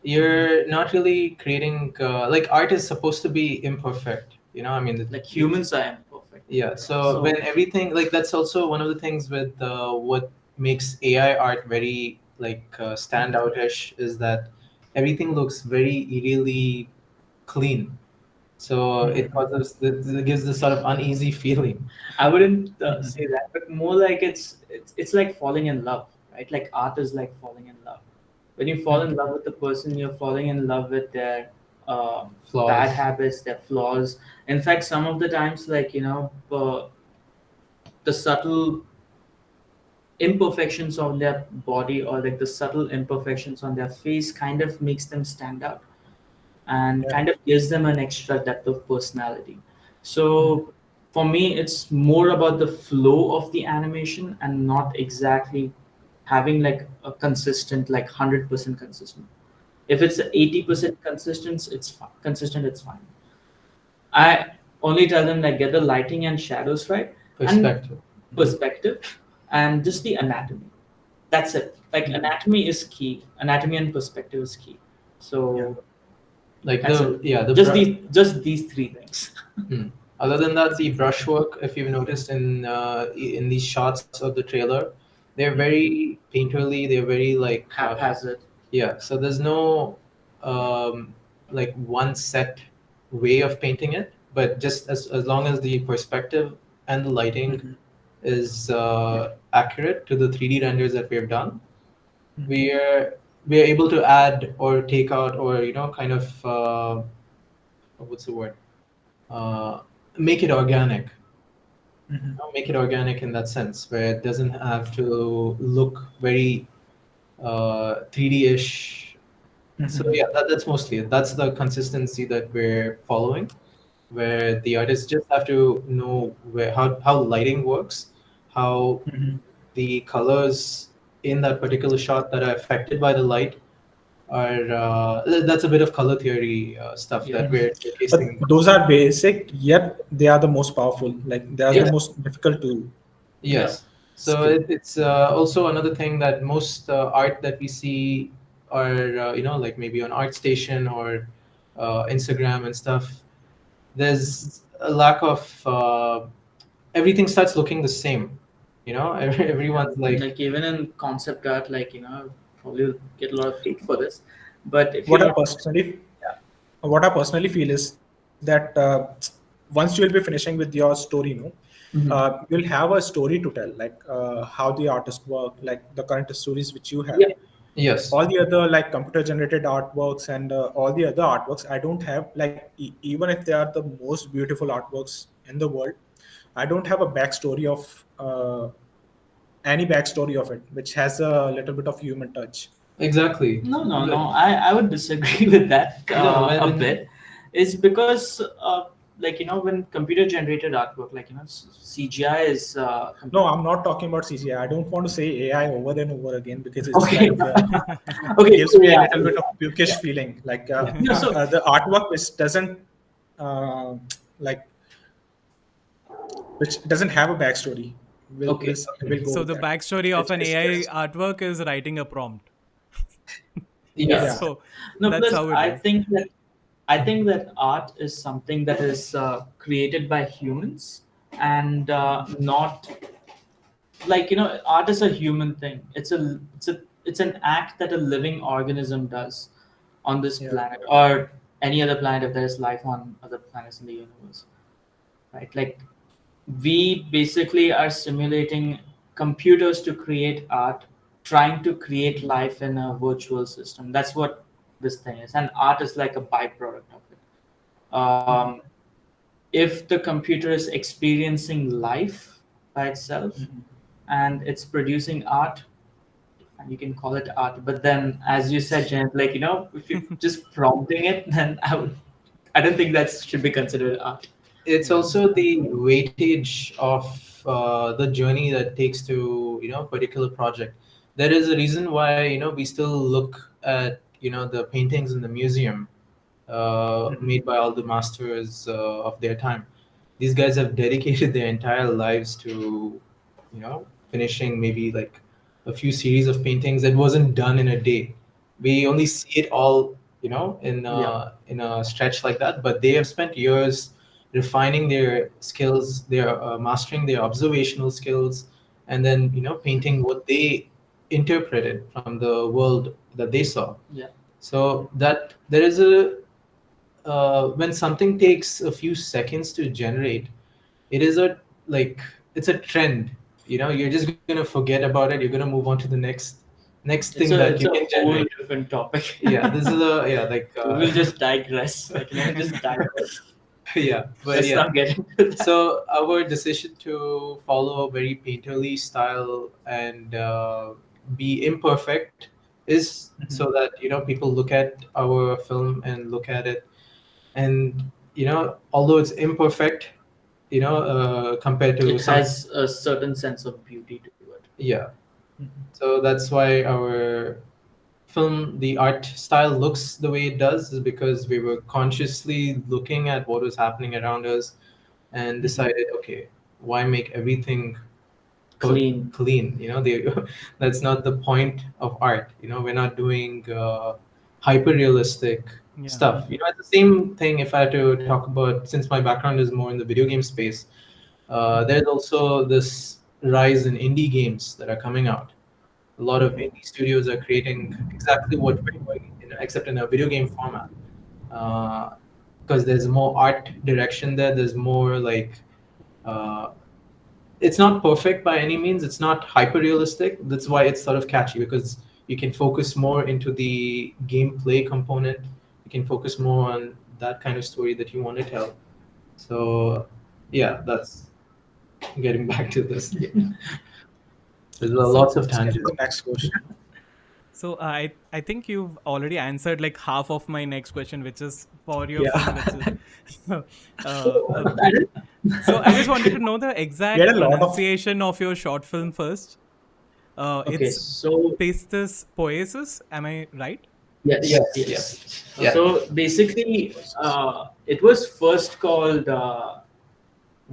you're not really creating, like, art is supposed to be imperfect. I mean, like humans are imperfect. yeah. So So when everything, like, that's also one of the things with what makes AI art very, like, standoutish, is that everything looks very eerily clean. So it causes it gives this sort of uneasy feeling. I wouldn't say that, but more like it's like falling in love, right? Like art is like falling in love. When you fall in love with the person, you're falling in love with their bad Flaws. habits, their flaws. In fact, some of the times, like the subtle imperfections on their body or like the subtle imperfections on their face kind of makes them stand out and Yeah. kind of gives them an extra depth of personality. So for me, it's more about the flow of the animation and not exactly having like a consistent, like 100% consistent. If it's 80% consistent, it's fine. I only tell them like get the lighting and shadows right and Perspective. perspective and just the anatomy. That's it. Like anatomy is key. Anatomy and perspective is key. Yeah. So Like that's the it. yeah the Just these three things. Hmm. Other than that, the brushwork, if you've noticed in these shots of the trailer, they're very painterly. They're very like Haphazard. yeah. So there's no um, like one set way of painting it, but just as long as the perspective and the lighting is accurate to the 3D renders that we've done, we're we're able to add or take out or kind of what's the word uh, make it organic. Make it organic in that sense, where it doesn't have to look very 3D-ish. So yeah, that's mostly it. That's the consistency that we're following, where the artists just have to know where how lighting works, how the colors in that particular shot that are affected by the light are. That's a bit of color theory stuff Yeah. that we're But showcasing. those are basic, yet they are the most powerful. Like they are the Yeah. most difficult to Yeah. Yes. So skill. it's also another thing that most art that we see are, like maybe on ArtStation or Instagram and stuff, there's a lack of everything starts looking the same. Yeah. Everyone's like, Like even in concept art, like probably will get a lot of hate for this, but if you What I notice, personally yeah, what I personally feel is that once you'll be finishing with your story, you'll have a story to tell, like how the artist work, like the current stories which you have. yeah, yes, All the other like computer generated artworks and all the other artworks, I don't have like even if they are the most beautiful artworks in the world, I don't have a backstory of any backstory of it, which has a little bit of human touch. exactly. no, no, But no. I would disagree with that no, a when bit. Is because like when computer generated artwork, like CGI is No, I'm not talking about CGI. I don't want to say AI over and over again because it's okay, like okay, gives me a yeah, little bit of yeah. pukish feeling. Like No, so the artwork uh, like which doesn't have a backstory. okay, Will go So with the that. backstory of an It's just AI artwork is writing a prompt. yeah, yes. yeah. So No, that's plus how it is. I think that art is something that is created by humans and not like art is a human thing. It's an act that a living organism does on this Yeah. planet or any other planet if there's life on other planets in the universe, right? Like we basically are simulating computers to create art, trying to create life in a virtual system. That's what this thing is, and art is like a byproduct of it. If the computer is experiencing life by itself and it's producing art, and you can call it art, but then as you said, Jen, like if you're just prompting it, then I don't think that should be considered art. it's also the weightage of the journey that takes to a particular project. There is a reason why we still look at the paintings in the museum made by all the masters of their time. These guys have dedicated their entire lives to finishing maybe like a few series of paintings that wasn't done in a day. We only see it all Yeah. in a stretch like that, but they have spent years refining their skills, their mastering their observational skills, and then painting what they interpreted from the world that they saw. Yeah. So that there is a when something takes a few seconds to generate, it is a like it's a trend. You know, you're just gonna forget about it. You're gonna move on to the next thing It's a that you it's a can whole generate. different topic. Yeah, this is a yeah like We'll just digress. We'll just digress. yeah, but Let's yeah. not get into that. So our decision to follow a very painterly style and be imperfect is so that people look at our film and look at it, and although it's imperfect, compared to It some. has a certain sense of beauty to it. Yeah, so that's why our film, the art style looks the way it does, is because we were consciously looking at what was happening around us and decided, okay, why make everything Clean. clean? That's not the point of art. We're not doing hyper realistic Yeah. stuff. It's the same thing. If I had to talk about, since my background is more in the video game space, there's also this rise in indie games that are coming out. A lot of indie studios are creating exactly what we're doing, except in a video game format. Because there's more art direction there. There's more like uh, it's not perfect by any means. It's not hyper realistic. That's why it's sort of catchy, because you can focus more into the gameplay component. You can focus more on that kind of story that you want to tell. So yeah, that's getting back to this. There's lots of Let's get to tangents. the next question. So I think you've already answered like half of my next question, which is for your film, which Yeah. is so I just wanted to know the We exact had a lot of pronunciation of your short film first. Okay, It's so Pistis Poiesis, am I right? yes, Yes, yes. yes. Yeah. So basically, it was first called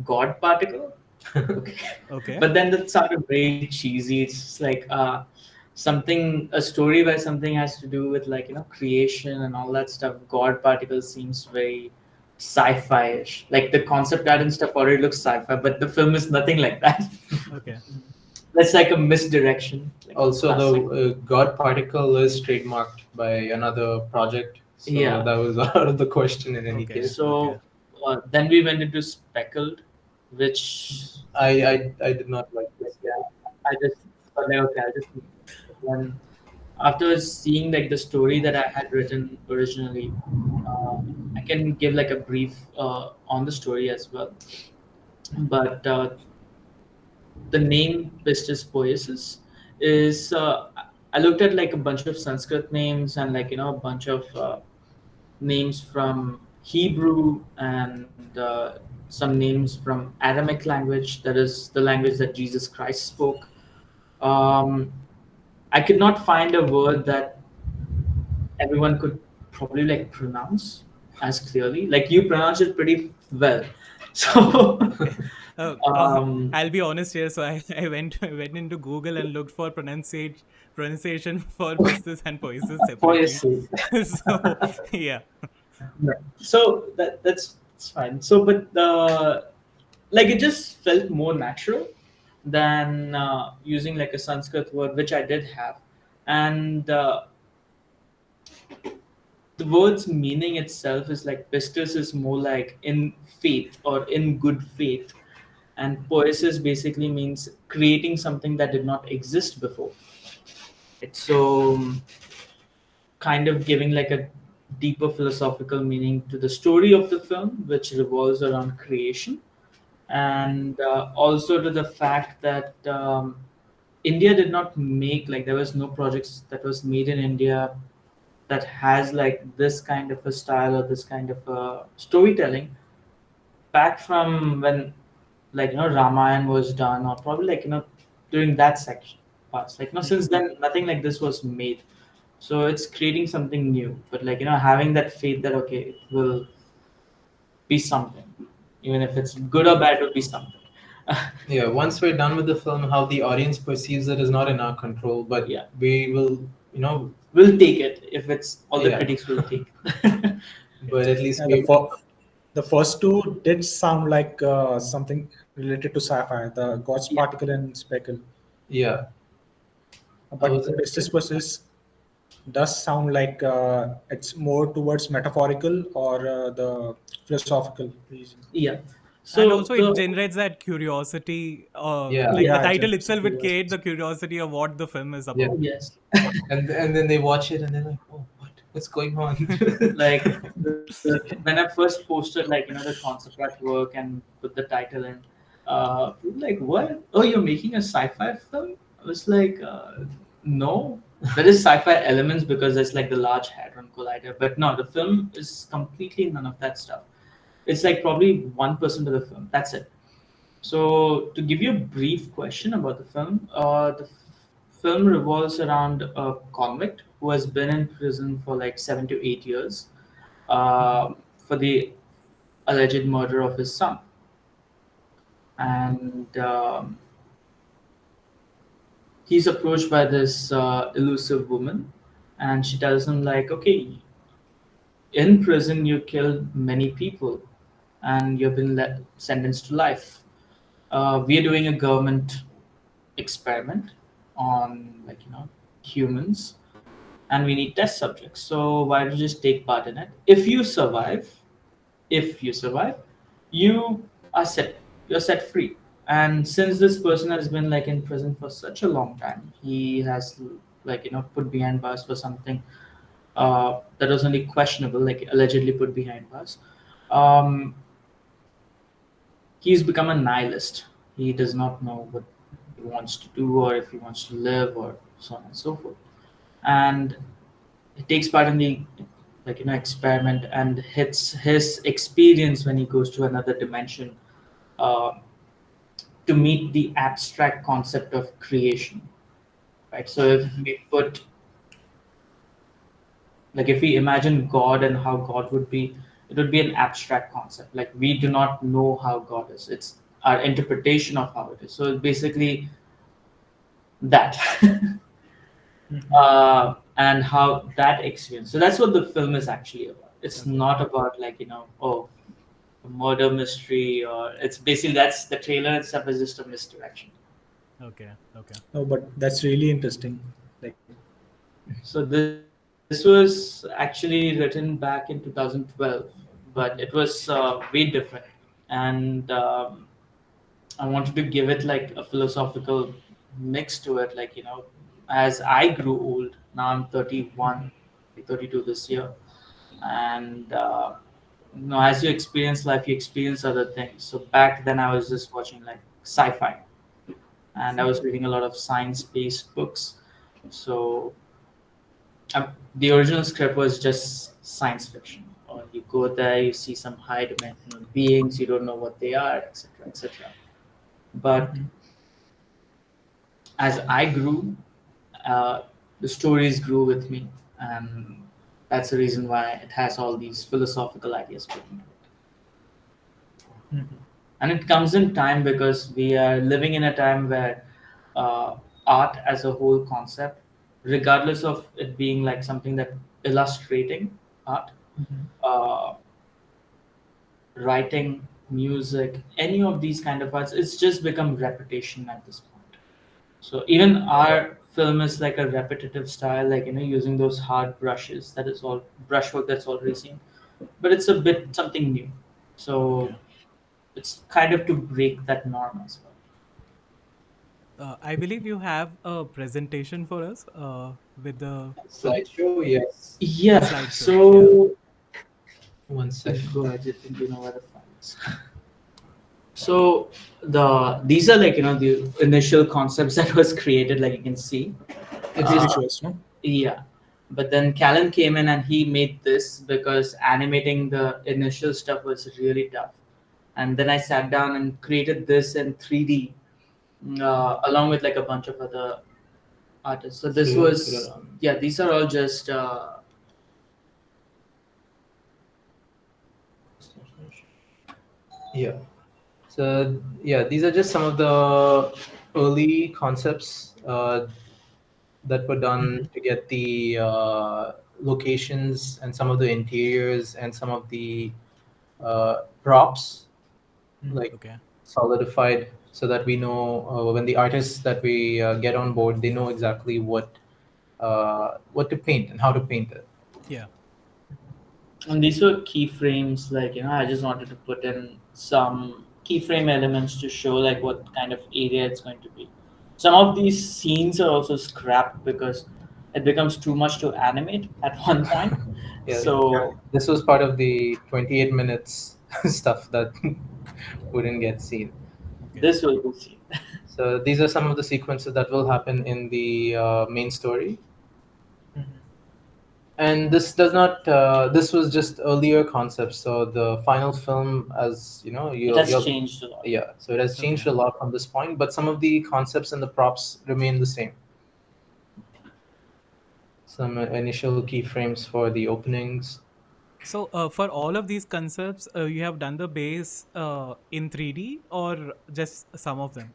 God Particle. Okay. Okay. But then that sounded very cheesy. It's just like something, a story where something has to do with like creation and all that stuff. God Particle seems very sci-fi-ish. Like the concept art and stuff already looks sci-fi, but the film is nothing like that. Okay. That's like a misdirection. Like Also, classic. the God particle is trademarked by another project, so Yeah. that was out of the question in any Okay. case. So then we went into Speckled, which I did not like this. yeah, I just thought like okay, I just when after seeing like the story that I had written originally, uh, I can give like a brief on the story as well. But the name Pistis Poiesis is I looked at like a bunch of Sanskrit names and like a bunch of names from Hebrew and some names from Aramaic language, that is the language that Jesus Christ spoke. Um, I could not find a word that everyone could probably like pronounce as clearly. Like you pronounce it pretty well. So Okay. um, I'll be honest here. So I went into Google and looked for pronunciation for Pistis and Poiesis separately. Poiesis. So yeah. So that's fine. So but like it just felt more natural than using like a Sanskrit word, which I did have, and the word's meaning itself is like pistis is more like in faith or in good faith, and poiesis basically means creating something that did not exist before. It's so kind of giving like a deeper philosophical meaning to the story of the film, which revolves around creation, and also to the fact that India did not make like there was no projects that was made in India that has like this kind of a style or this kind of a storytelling back from when like Ramayan was done, or probably like during that section parts. Like since then nothing like this was made. So it's creating something new, but like having that faith that okay, it will be something, even if it's good or bad, it will be something. Yeah, once we're done with the film, how the audience perceives it is not in our control, but Yeah. we will, We'll take it if it's all the Yeah. critics will take. but at least Yeah, we. the first two did sound like something related to sci-fi, the God's particle and speckle. Yeah. I But was Pistis versus does sound like it's more towards metaphorical or the philosophical reason. Yeah. And So also it the generates that curiosity, Yeah, like the Yeah, it title generates itself would create curiosity. the curiosity of what the film is yeah. about. yes, And then they watch it and they're like, oh, what's going on? like when I first posted like the concept artwork and put the title in, people were like, what? Oh, you're making a sci-fi film? I was like, no. There is sci-fi elements because there's like the Large Hadron Collider, but no, the film is completely none of that stuff. It's like probably 1% of the film. That's it. So, to give you a brief question about the film, film revolves around a convict who has been in prison for like 7 to 8 years for the alleged murder of his son. And he's approached by this elusive woman, and she tells him, like, okay, in prison you killed many people and you've been sentenced to life. We are doing a government experiment on humans, and we need test subjects, so why don't you just take part in it? If you survive, you are set you're set free. And since this person has been like in prison for such a long time, he has put behind bars for something that was only questionable, like allegedly put behind bars. um, he's become a nihilist. He does not know what he wants to do or if he wants to live or so on and so forth. And he takes part in the experiment, and his experience when he goes to another dimension uh, to meet the abstract concept of creation, right? So if we imagine God and how God would be, it would be an abstract concept. Like, we do not know how God is. It's our interpretation of how it is. So basically that. And how that experience. So that's what the film is actually about. It's Okay. not about a murder mystery, or it's basically that's the trailer itself is just a misdirection. Okay. Okay. Oh, but that's really interesting. Like, So this was actually written back in 2012, but it was way different. And I wanted to give it like a philosophical mix to it. Like, as I grew old, now I'm 31, 32 this year. And as you experience life, you experience other things. So back then, I was just watching like sci-fi, and I was reading a lot of science-based books. So the original script was just science fiction. Or you go there, you see some high-dimensional beings, you don't know what they are, etc., etc. But as I grew, uh, the stories grew with me, and that's the reason why it has all these philosophical ideas put into it. And it comes in time because we are living in a time where art as a whole concept, regardless of it being like something that illustrating art, uh, writing, music, any of these kind of arts, it's just become repetition at this point. So even our film is like a repetitive style, like using those hard brushes. That is all brushwork that's already seen, but it's a bit something new. So Okay. it's kind of to break that norm as well. I believe you have a presentation for us with the film, Slideshow, yes. a Yeah. slideshow. Yeah. So One second. go ahead. You think you know where the file is. So these are like the initial concepts that was created. Like you can see. the It's just visuals, no? Yeah. But then Callan came in and he made this because animating the initial stuff was really tough. And then I sat down and created this in 3D along with like a bunch of other artists. So this was, yeah, these are all just yeah. So yeah, these are just some of the early concepts that were done to get the locations and some of the interiors and some of the props like Okay. solidified so that we know when the artists that we get on board, they know exactly what what to paint and how to paint it. Yeah. And these were keyframes, like, I just wanted to put in some keyframe elements to show like what kind of area it's going to be. Some of these scenes are also scrapped because it becomes too much to animate at one point. Yeah, So this was part of the 28 minutes stuff that wouldn't get seen. Okay. this will be seen. So these are some of the sequences that will happen in the main story. And this does not. This was just earlier concepts. So the final film, as you know, It has changed a lot. yeah. So it has changed Okay. a lot from this point, but some of the concepts and the props remain the same. Some initial keyframes for the openings. So, for all of these concepts, you have done the base in 3D or just some of them?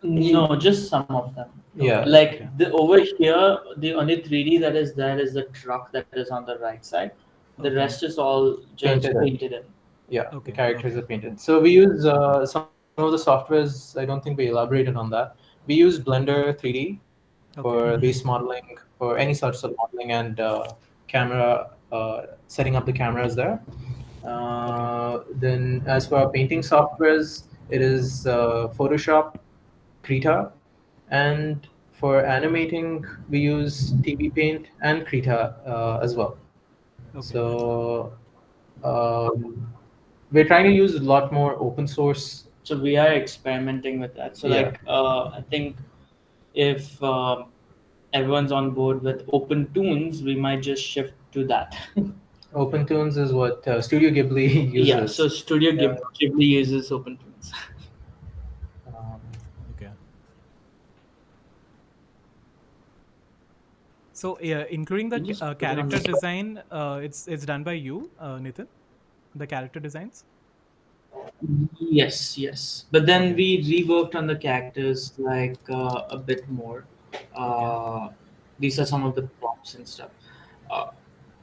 No, just some of them. Yeah. Okay. Like Okay. the over here, the only 3D that is there is the truck that is on the right side. The Okay. rest is all just Painted in. painted in. Yeah, the Okay. characters Okay. are painted. So we use some of the softwares. I don't think we elaborated on that. We use Blender 3D for base Okay. modeling, for any sorts of modeling and camera, setting up the cameras there. Okay. Then, as for our painting softwares, it is Photoshop, Krita, and for animating, we use TV Paint and Krita as well. Okay. So we're trying to use a lot more open source. So we are experimenting with that. So Yeah. like I think if everyone's on board with open tunes, we might just shift to that. OpenTunes is what Studio Ghibli Yeah, uses. so Studio Ghibli uses open tunes. Um, Okay. So, yeah, including the You just put it on character the design, it's done by you, Nitin. The character designs. Yes, yes. But then Okay. we reworked on the characters like a bit more. Okay. Uh, these are some of the props and stuff. Uh,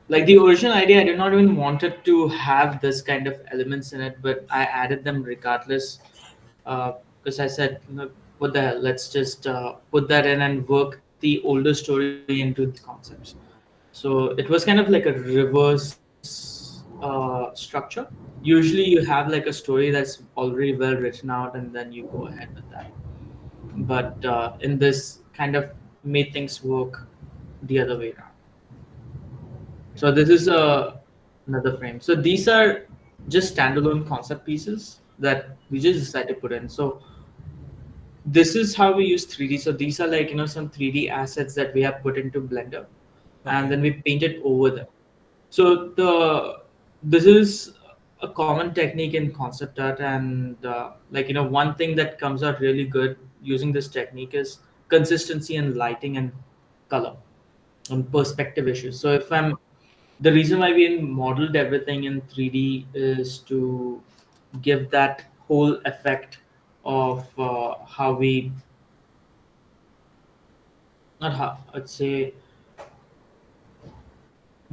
like the original idea, I did not even wanted to have this kind of elements in it, but I added them regardless because I said, what the hell? Let's just put that in and work the older story into the concepts. So it was kind of like a reverse structure. Usually, you have like a story that's already well written out, and then you go ahead with that. But in this, kind of made things work the other way around. Okay. So this is another frame. So these are just standalone concept pieces that we just decided to put in. So this is how we use 3D. So these are like some 3D assets that we have put into Blender, and Okay. then we painted over them. So this is a common technique in concept art, and like one thing that comes out really good using this technique is consistency in lighting and color and perspective issues. So if I'm the reason why we modeled everything in 3D is to give that whole effect of how we not how I'd say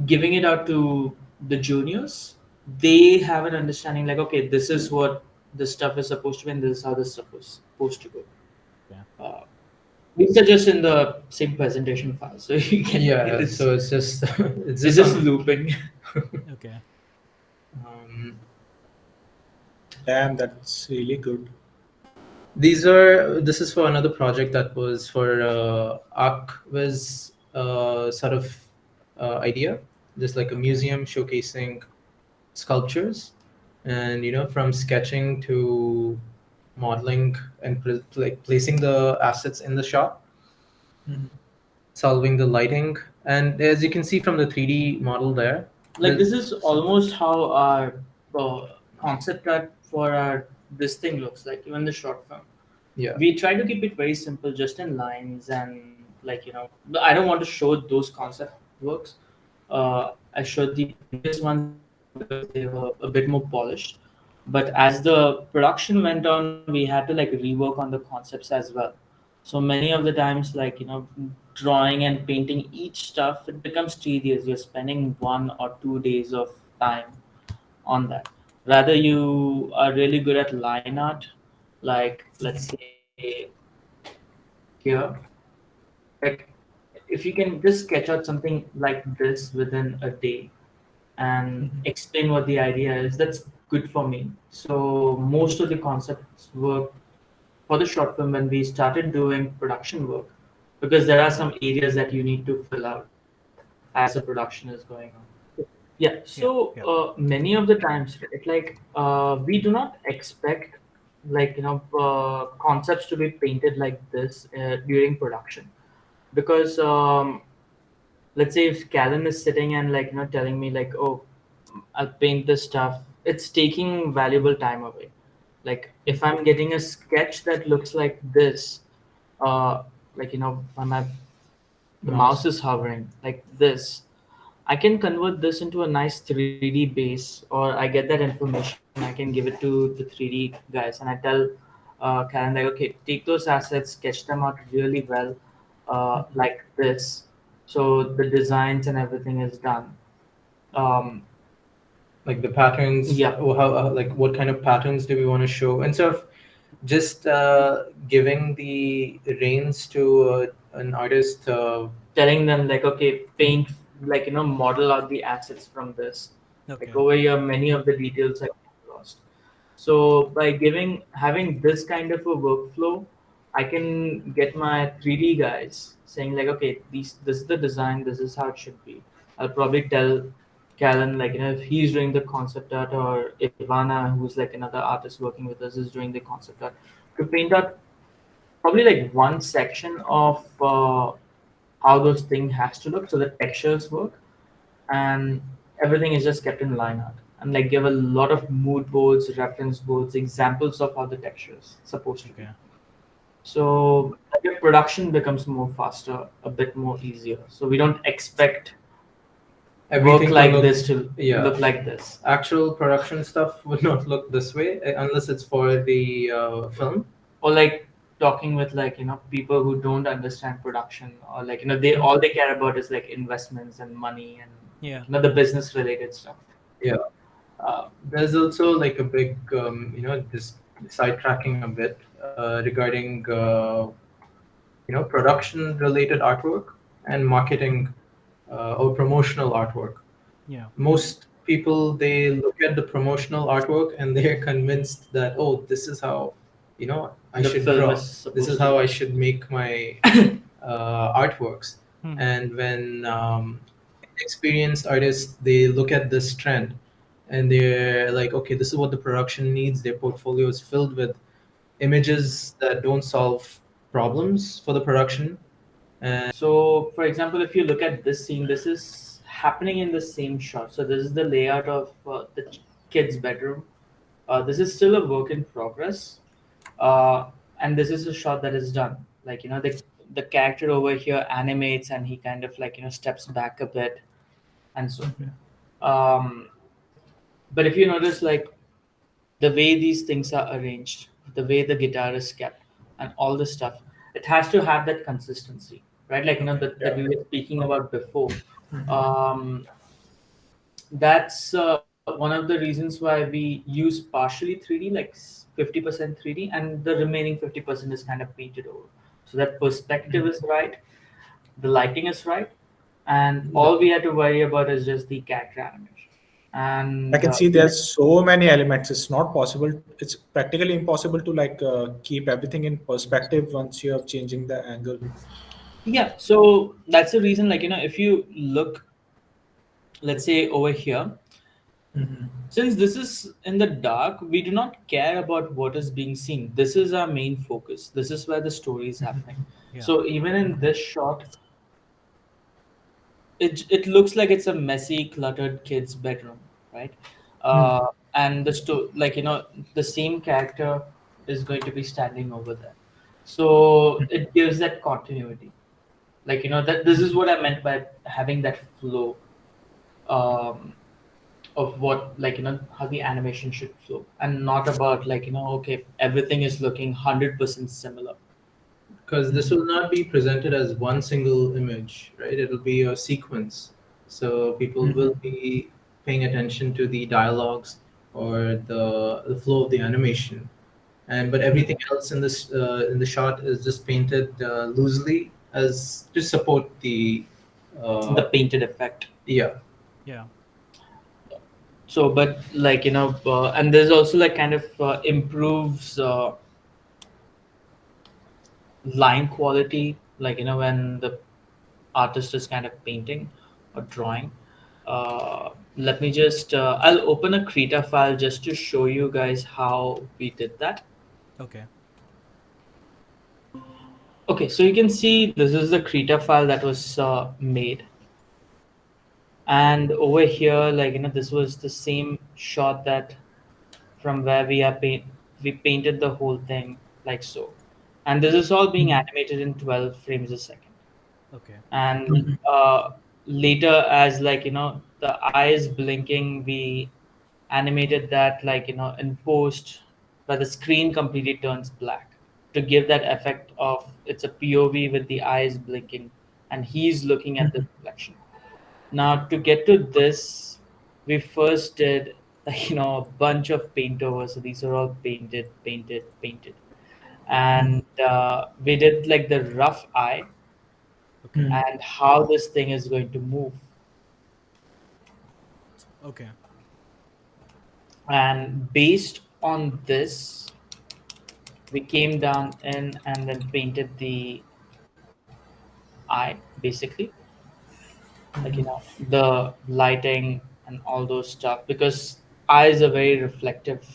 giving it out to the juniors. They have an understanding like, okay, this is what this stuff is supposed to be, and this is how this stuff is supposed to go. Yeah. These are just in the same presentation file, so you can yeah. So it's just it's just looping. Okay. um, Damn, that's really good. This is for another project that was for Akviz sort of idea, just like a museum showcasing sculptures, and from sketching to modeling and like placing the assets in the shot, solving the lighting, and as you can see from the 3D model there, Like this is almost how our uh, concept art for our this thing looks like, even the short film. yeah. We try to keep it very simple, just in lines and like but I don't want to show those concept works. I showed the previous ones because they were a bit more polished. But as the production went on, we had to like rework on the concepts as well. So many of the times, like drawing and painting each stuff, it becomes tedious. You're spending 1 or 2 days of time on that. Rather, you are really good at line art, like let's say here. Like if you can just sketch out something like this within a day and explain what the idea is, that's good for me. So most of the concepts work for the short film when we started doing production work, because there are some areas that you need to fill out as the production is going on. Yeah, Yeah. so Yeah. many of the times, right, like we do not expect like concepts to be painted like this during production, because let's say if Callan is sitting and telling me like, oh, I'll paint this stuff, it's taking valuable time away. Like if I'm getting a sketch that looks like this, uh, when the mouse is hovering like this, I can convert this into a nice 3D base, or I get that information, I can give it to the 3D guys, and I tell Karen like, okay, take those assets, sketch them out really well, like this, so the designs and everything is done. Um, Like the patterns, yeah, or how, like what kind of patterns do we want to show, instead of just giving the reins to an artist. telling them like, okay, paint, model out the assets from this. Like Okay. over here, many of the details are lost. So by having this kind of a workflow, I can get my 3D guys saying like, okay, this is the design, this is how it should be. I'll probably tell Callan like, if he's doing the concept art, or Ivana, who's like another artist working with us, is doing the concept art, to paint out probably like one section of how those thing has to look, so the textures work, and everything is just kept in line art, and like give a lot of mood boards, reference boards, examples of how the texture is supposed to be. Okay. So your production becomes more faster, a bit more easier, so we don't expect Everything work to like look, this to yeah, look like this. actual production stuff would not look this way unless it's for the film. Or like talking with people who don't understand production, or they all they care about is like investments and money and Yeah. the business related stuff. Yeah. There's also like a big, this sidetracking a bit regarding, production related artwork and marketing or promotional artwork. Yeah. Most people, they look at the promotional artwork and they're convinced that, oh, this is how, I The should film draw. is This is supposed to how I look. should make my artworks. And when experienced artists, they look at this trend and they're like, okay, this is what the production needs. Their portfolio is filled with images that don't solve problems for the production. So, for example, if you look at this scene, this is happening in the same shot. So, this is the layout of the kid's bedroom. This is still a work in progress, uh, and this is a shot that is done. Like the character over here animates, and he kind of steps back a bit, and so. Okay. Um, but if you notice, like the way these things are arranged, the way the guitar is kept, and all this stuff, it has to have that consistency, right? Like Okay. that we were speaking about before. Um, that's one of the reasons why we use partially 3D, like 50% 3D, and the remaining 50% is kind of painted over, so that perspective is right, the lighting is right, and all we had to worry about is just the character animation. I And can see there's so many elements. It's not possible. It's practically impossible to keep everything in perspective once you are changing the angle. yeah, so that's the reason, if you look, let's say over here, since this is in the dark, we do not care about what is being seen. This is our main focus. This is where the story is happening. Yeah. So even in this shot, it looks like it's a messy, cluttered kid's bedroom, right? And the same character is going to be standing over there, so it gives that continuity. That this is what I meant by having that flow, um, of what how the animation should flow, and not about okay, everything is looking 100% similar. Because this will not be presented as one single image, right? It'll be a sequence. So people will be paying attention to the dialogues or the flow of the animation. And but everything else in this in the shot is just painted loosely as to support the uh, painted effect. yeah. Yeah. So, but like and there's also like kind of improves line quality, like when the artist is kind of painting or drawing. Let me just I'll open a Krita file just to show you guys how we did that. Okay. Okay, so you can see this is the Krita file that was made, and over here, like this was the same shot that from where we painted the whole thing like so, and this is all being animated in 12 frames a second. Okay. And later, as the eyes blinking, we animated that in post, where the screen completely turns black to give that effect of it's a POV with the eyes blinking and he's looking at the reflection. Now to get to this, we first did a bunch of paint overs. So these are all painted, and we did like the rough eye Okay. and how this thing is going to move. Okay. And based on this, we came down in and then painted the eye, basically, like the lighting and all those stuff, because eyes are very reflective.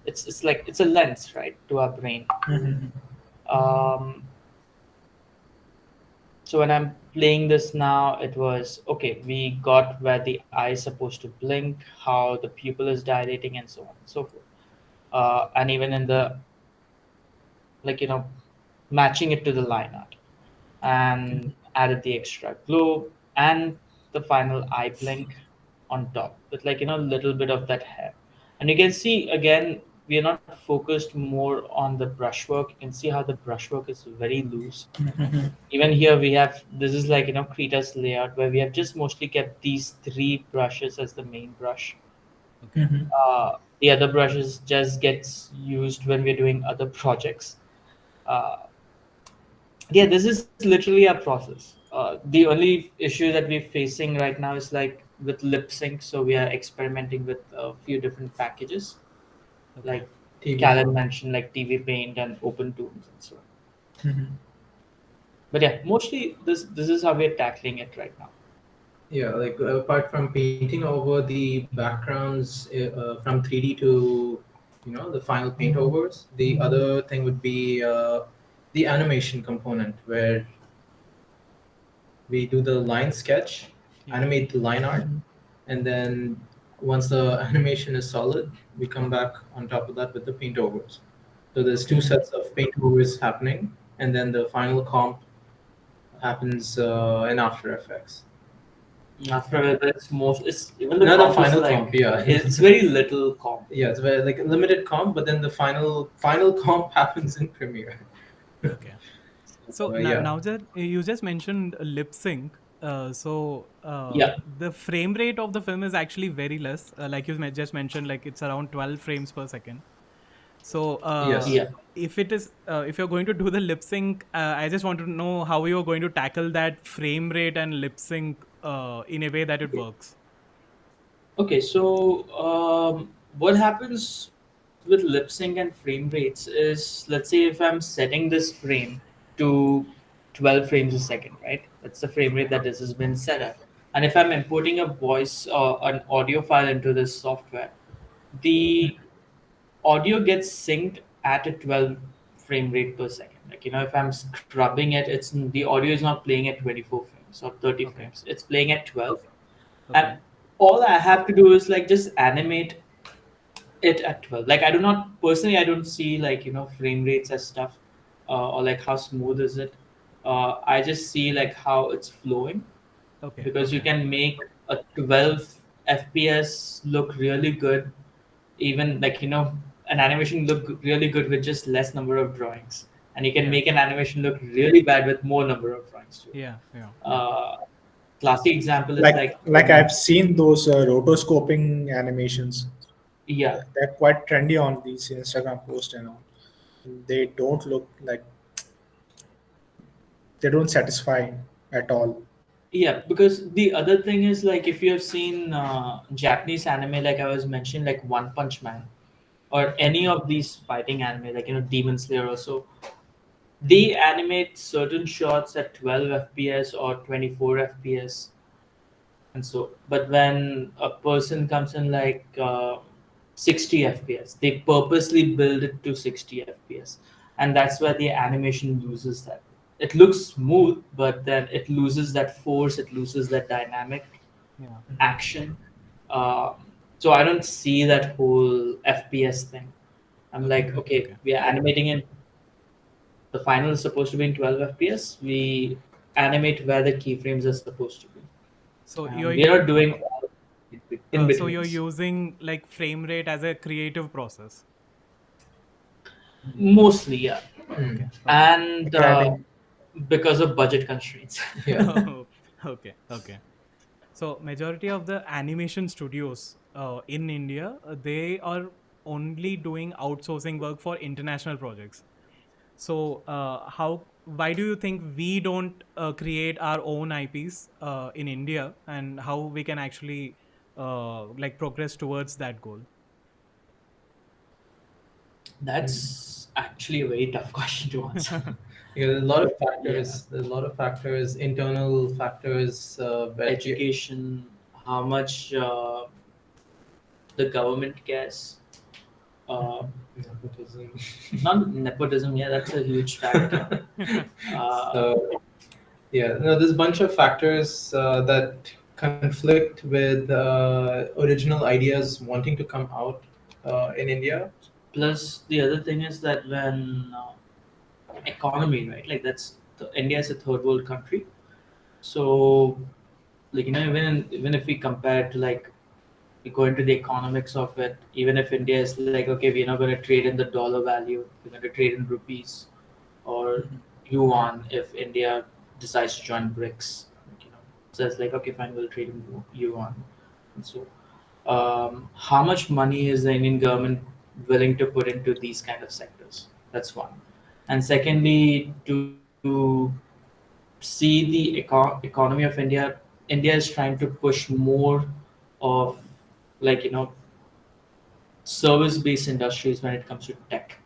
It's like it's a lens, right, to our brain. um, so when I'm playing this now, it was okay, we got where the eye is supposed to blink, how the pupil is dilating, and so on and so forth. And even in the like matching it to the line art, and added the extra glow and the final eye blink on top with little bit of that hair. And you can see again, we are not focused more on the brushwork. You can see how the brushwork is very loose. Even here we have, this is like Krita's layout, where we have just mostly kept these three brushes as the main brush. Okay. The other brushes just gets used when we're doing other projects. uh, yeah, this is literally our process. The only issue that we're facing right now is like with lip sync, so we are experimenting with a few different packages, Okay. like TV Callan Paint. mentioned, like TV Paint and Open Tunes and so on. But yeah, mostly this is how we're tackling it right now. Yeah, like apart from painting over the backgrounds from 3D to the final paint overs, the other thing would be the animation component where we do the line sketch, Yeah. animate the line art, and then once the animation is solid, we come back on top of that with the paint overs. So there's two Okay. sets of paint overs happening, and then the final comp happens in After Effects. After it's most, it's even the Not a comp is final like comp, yeah. it's very little comp. Yeah, it's very like a limited comp, but then the final comp happens in Premiere. Okay. So Yeah. now that you just mentioned lip sync, Yeah, the frame rate of the film is actually very less. Like you just mentioned, like it's around 12 frames per second. So Yes. yeah. if it is, if you're going to do the lip sync, I just want to know how you're going to tackle that frame rate and lip sync in a way that it works. Okay, so what happens with lip sync and frame rates is, let's say if I'm setting this frame to 12 frames a second, right? That's the frame rate that this has been set at. And if I'm importing a voice or an audio file into this software, the audio gets synced at a 12 frame rate per second. Like, if I'm scrubbing it, the audio is not playing at 24 frames or 30 Okay. frames. It's playing at 12. And Okay. all I have to do is like just animate it at 12. Like, I do not personally, I don't see like frame rates as stuff, or like how smooth is it. I just see like how it's flowing, Okay. because you Okay. can make a 12 fps look really good, even like an animation look really good with just less number of drawings, and you can Yeah. make an animation look really bad with more number of drawings too. Yeah. Yeah. Yeah. uh, Classic example is Like like the like one. I've seen those rotoscoping animations. Yeah. They're quite trendy on these Instagram posts and all. They don't look like they don't satisfy at all. Yeah, because the other thing is like if you have seen Japanese anime, like I was mentioning, like One Punch Man or any of these fighting anime, like Demon Slayer also, they animate certain shots at 12 FPS or 24 FPS, and so. But when a person comes in like 60 FPS, they purposely build it to 60 FPS, and that's where the animation loses that. It looks smooth, but then it loses that force, it loses that dynamic Yeah. action. Um, so I don't see that whole FPS thing. I'm Okay. like, okay, Okay. we are animating in the final is supposed to be in 12 FPS. We animate where the keyframes are supposed to be, So and we are not doing all in so you're betweens. using like frame rate as a creative process. Mostly, yeah, Okay. Okay. and Cladding. because of budget constraints. Yeah. Okay. Okay. So majority of the animation studios in India, they are only doing outsourcing work for international projects. So why do you think we don't create our own IPs in India, and how we can actually like progress towards that goal? That's actually a very tough question to answer. Yeah, there's a lot of Yeah, factors. There's a lot of factors, internal factors, but yeah, education, how much the government cares. Uh, nepotism. Not nepotism, yeah, that's a huge factor. Uh, So yeah, no, there's a bunch of factors that conflict with original ideas wanting to come out in India. Plus, the other thing is that when economy, right? Like India is a third world country, so like even if we compare it to like we go into the economics of it, even if India is like okay, we're not going to trade in the dollar value, we're going to trade in rupees or yuan if India decides to join BRICS. So it's like okay, fine, we'll trade in yuan, and so how much money is the Indian government willing to put into these kind of sectors? That's one. And secondly, to see the economy of India, India is trying to push more of like service-based industries when it comes to tech.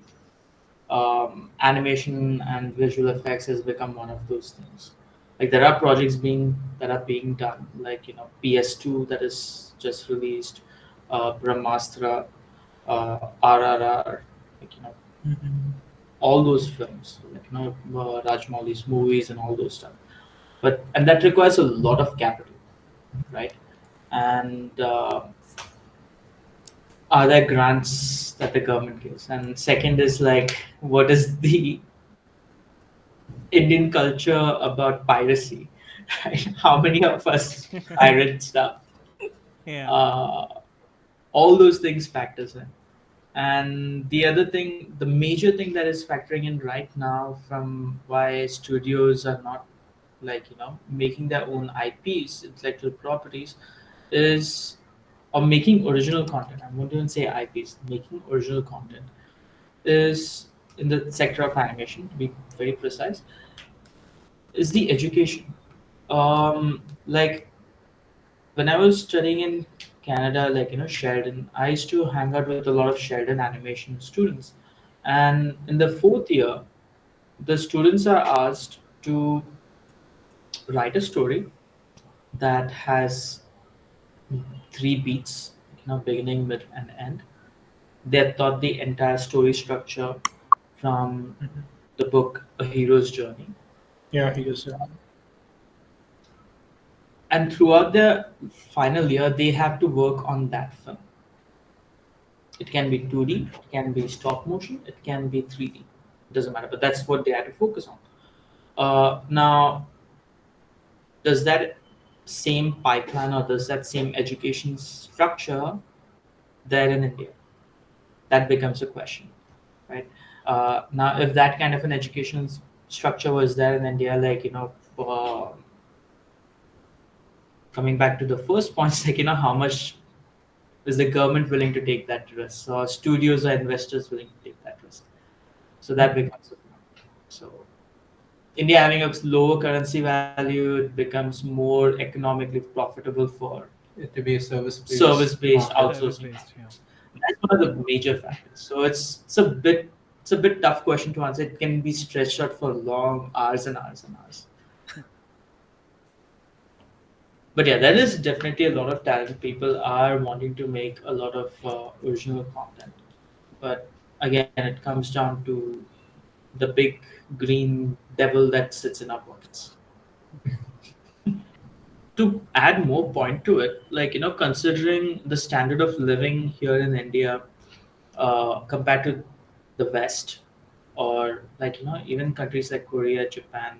Animation and visual effects has become one of those things. Like there are projects being done, like PS2 that is just released, Brahmastra, RRR, like all those films, like Rajmouli's movies and all those stuff. And that requires a lot of capital, right? And are there grants that the government gives? And second is like, what is the Indian culture about piracy? Right? How many of us pirate stuff? Yeah. Uh, all those things factors in. And the other thing, the major thing that is factoring in right now from why studios are not like making their own IPs, intellectual properties, is or making original content. I won't even say IPs. Making original content is in the sector of animation, to be very precise, is the education. Like when I was studying in Canada, like Sheldon, I used to hang out with a lot of Sheldon animation students, and in the fourth year, the students are asked to write a story that has three beats, beginning, mid, and end. They're taught the entire story structure from the book A Hero's Journey, Yeah, he is. and throughout the final year, they have to work on that film. It can be 2D, it can be stop motion, it can be 3D. It doesn't matter, but that's what they have to focus on. Now, does that same pipeline or does that same education structure there in India? That becomes a question, right? Now, if that kind of an education structure was there in India, like coming back to the first points, like how much is the government willing to take that risk, or studios or investors willing to take that risk? So that becomes a point. So India having a lower currency value, it becomes more economically profitable for It to be a service-based service-based market. Service outsourcing based, yeah. companies. That's one of the major factors. So it's a bit tough question to answer. It can be stretched out for long hours and hours and hours. But yeah, there is definitely a lot of talent. People are wanting to make a lot of original content. But again, it comes down to the big green devil that sits in our pockets. To add more point to it, like considering the standard of living here in India compared to the West, or like even countries like Korea, Japan,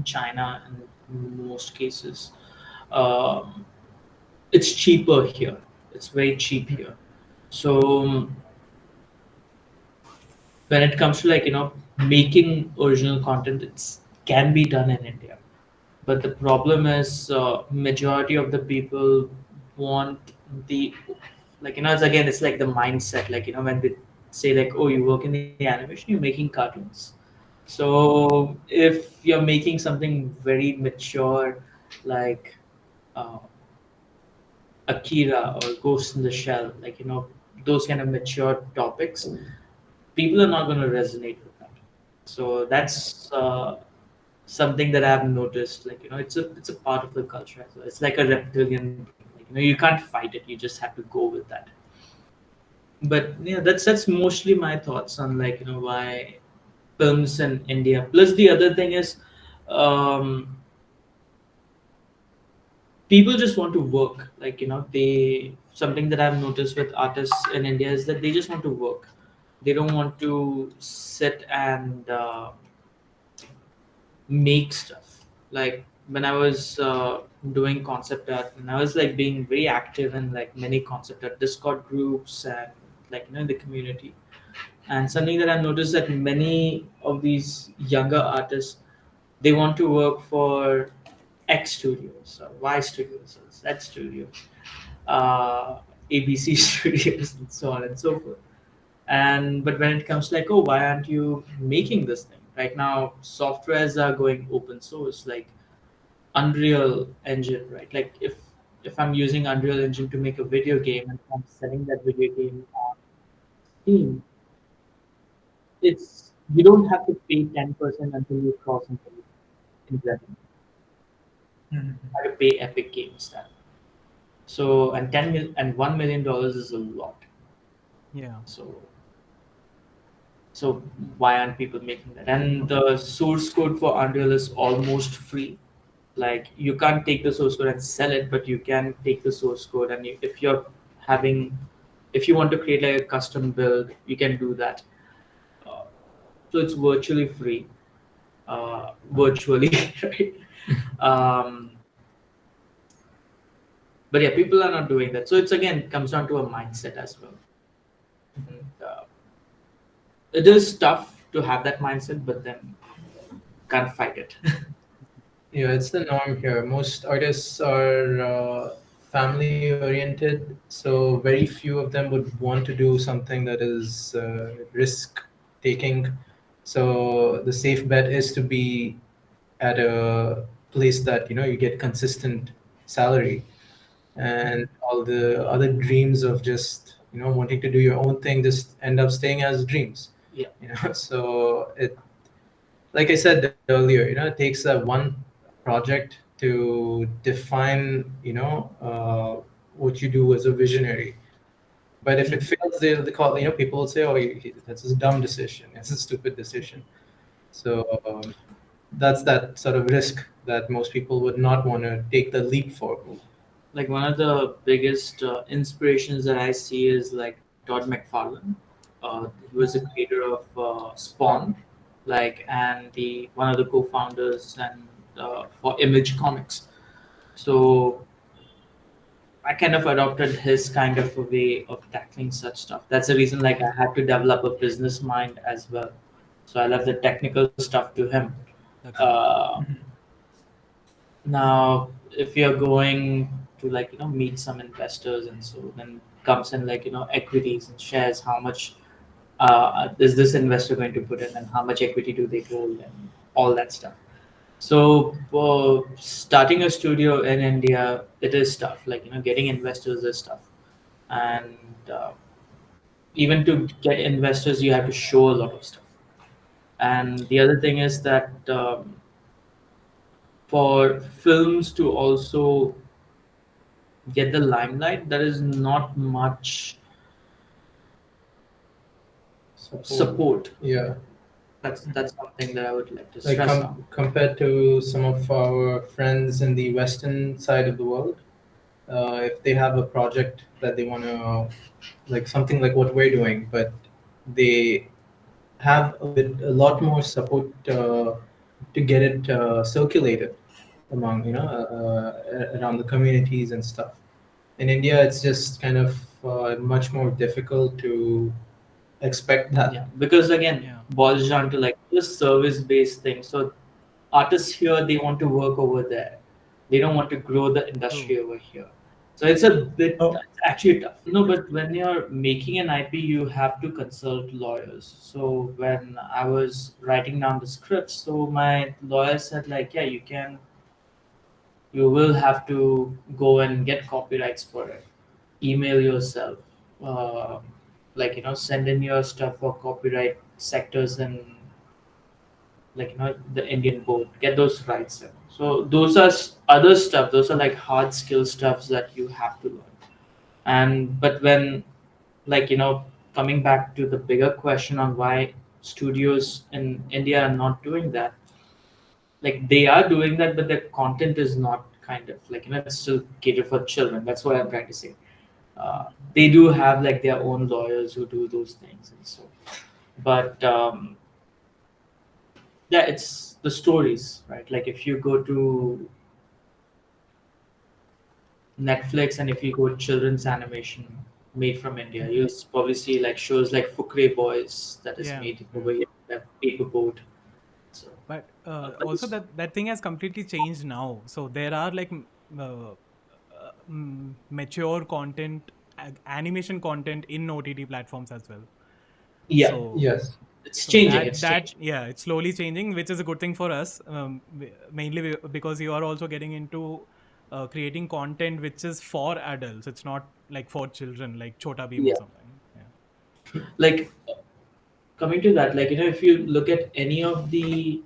China, in most cases, um, it's cheaper here. It's very cheap here. So when it comes to like making original content, it's can be done in India. But the problem is majority of the people want the like it's again it's like the mindset, like when they say like, oh, you work in the animation, you're making cartoons. So if you're making something very mature, like uh, Akira or Ghost in the Shell, like those kind of mature topics, people are not going to resonate with that. So that's something that I've noticed. Like it's a part of the culture as well. It's like a reptilian brain. Like you can't fight it. You just have to go with that. But yeah, that's mostly my thoughts on like why films in India. Plus the other thing is, um, people just want to work. Like they something that I've noticed with artists in India is that they just want to work. They don't want to sit and make stuff. Like when I was doing concept art, and I was like being very active in like many concept art Discord groups and like in the community. And something that I've noticed that many of these younger artists, they want to work for X studios or Y studios or Z studios, ABC studios, and so on and so forth. And but when it comes to like, oh, why aren't you making this thing right now? Softwares are going open source, like Unreal Engine, right? Like if I'm using Unreal Engine to make a video game and I'm selling that video game on Steam, it's you don't have to pay 10% until you cross into in revenue. Mhm. You have to pay Epic Games that. So and 1 million dollars is a lot. Yeah. So why aren't people making that? And the source code for Unreal is almost free. Like you can't take the source code and sell it, but you can take the source code and if you're having, if you want to create like a custom build, you can do that. Uh, so it's virtually free, virtually, right? Um, but yeah, people are not doing that. So it's again comes down to a mindset as well. And, it is tough to have that mindset, but then can't fight it. Yeah, it's the norm here. Most artists are family oriented, so very few of them would want to do something that is risk taking. So the safe bet is to be at a place that you get consistent salary, and all the other dreams of just wanting to do your own thing just end up staying as dreams. Yeah. So it, like I said earlier, it takes that one project to define, what you do as a visionary. But if it fails, they call, people will say, oh, that's a dumb decision. It's a stupid decision. So that's that sort of risk that most people would not want to take the leap for. Like one of the biggest inspirations that I see is like Todd McFarlane. He was the creator of Spawn, like, and the one of the co-founders and for Image Comics. So I kind of adopted his kind of a way of tackling such stuff. That's the reason, like, I had to develop a business mind as well. So I left the technical stuff to him. Okay. Now, if you're going to like meet some investors, and so then comes in like equities and shares, how much is this investor going to put in, and how much equity do they hold, and all that stuff. So starting a studio in India, it is tough. Like getting investors is tough, and even to get investors, you have to show a lot of stuff. And the other thing is that for films to also get the limelight, there is not much support. Yeah. That's something that I would like to Like stress on. compared to some of our friends in the western side of the world, if they have a project that they want to, like something like what we're doing, but they have a lot more support to get it circulated among around the communities and stuff. In India, it's just kind of much more difficult to expect that. Yeah, because again, Yeah. boils down to like this service-based thing. So artists here, they want to work over there. They don't want to grow the True. industry over here. So it's a bit, Oh, it's actually tough. No, but when you're making an IP, you have to consult lawyers. So when I was writing down the scripts, so my lawyer said like, yeah, you will have to go and get copyrights for it. Email yourself, uh, like send in your stuff for copyright sectors and like the Indian board, get those rights in. So those are other stuff. Those are like hard skill stuffs that you have to learn. And but when like coming back to the bigger question on why studios in India are not doing that, like they are doing that, but their content is not kind of like it's still catered for children. That's what I'm trying to say. They do have like their own lawyers who do those things and so, but yeah, it's the stories, right? Like if you go to Netflix and if you go children's animation made from India, you'll probably see like shows like Fukre Boys that is Yeah. made over here, that Paperboat. So But also that thing has completely changed now. So there are like mature content, animation content in OTT platforms as well. yeah, So Yes. it's so changing. that It's that changing. yeah, it's slowly changing, which is a good thing for us. Mainly because you are also getting into creating content which is for adults. It's not like for children, like Chota Beam or Yeah, something. Yeah. like coming to that, like if you look at any of the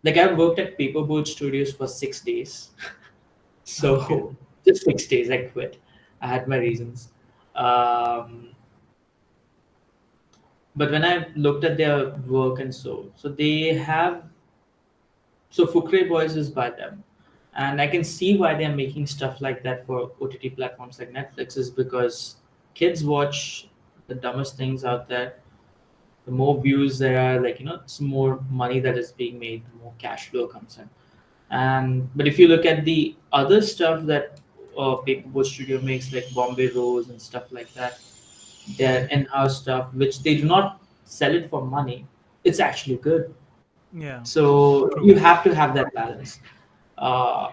like I've worked at Paperboat Studios for 6 days. Okay. So just 6 days I quit. I had my reasons. Um, but when I looked at their work and so they have so Fukre Boys is by them. And I can see why they're making stuff like that for OTT platforms like Netflix is because kids watch the dumbest things out there. The more views there are, like it's more money that is being made, the more cash flow comes in. And but if you look at the other stuff that Paperboat Studio makes, like Bombay Rose and stuff like that, their in-house stuff, which they do not sell it for money, it's actually good. Yeah. So you True. have to have that balance. Uh,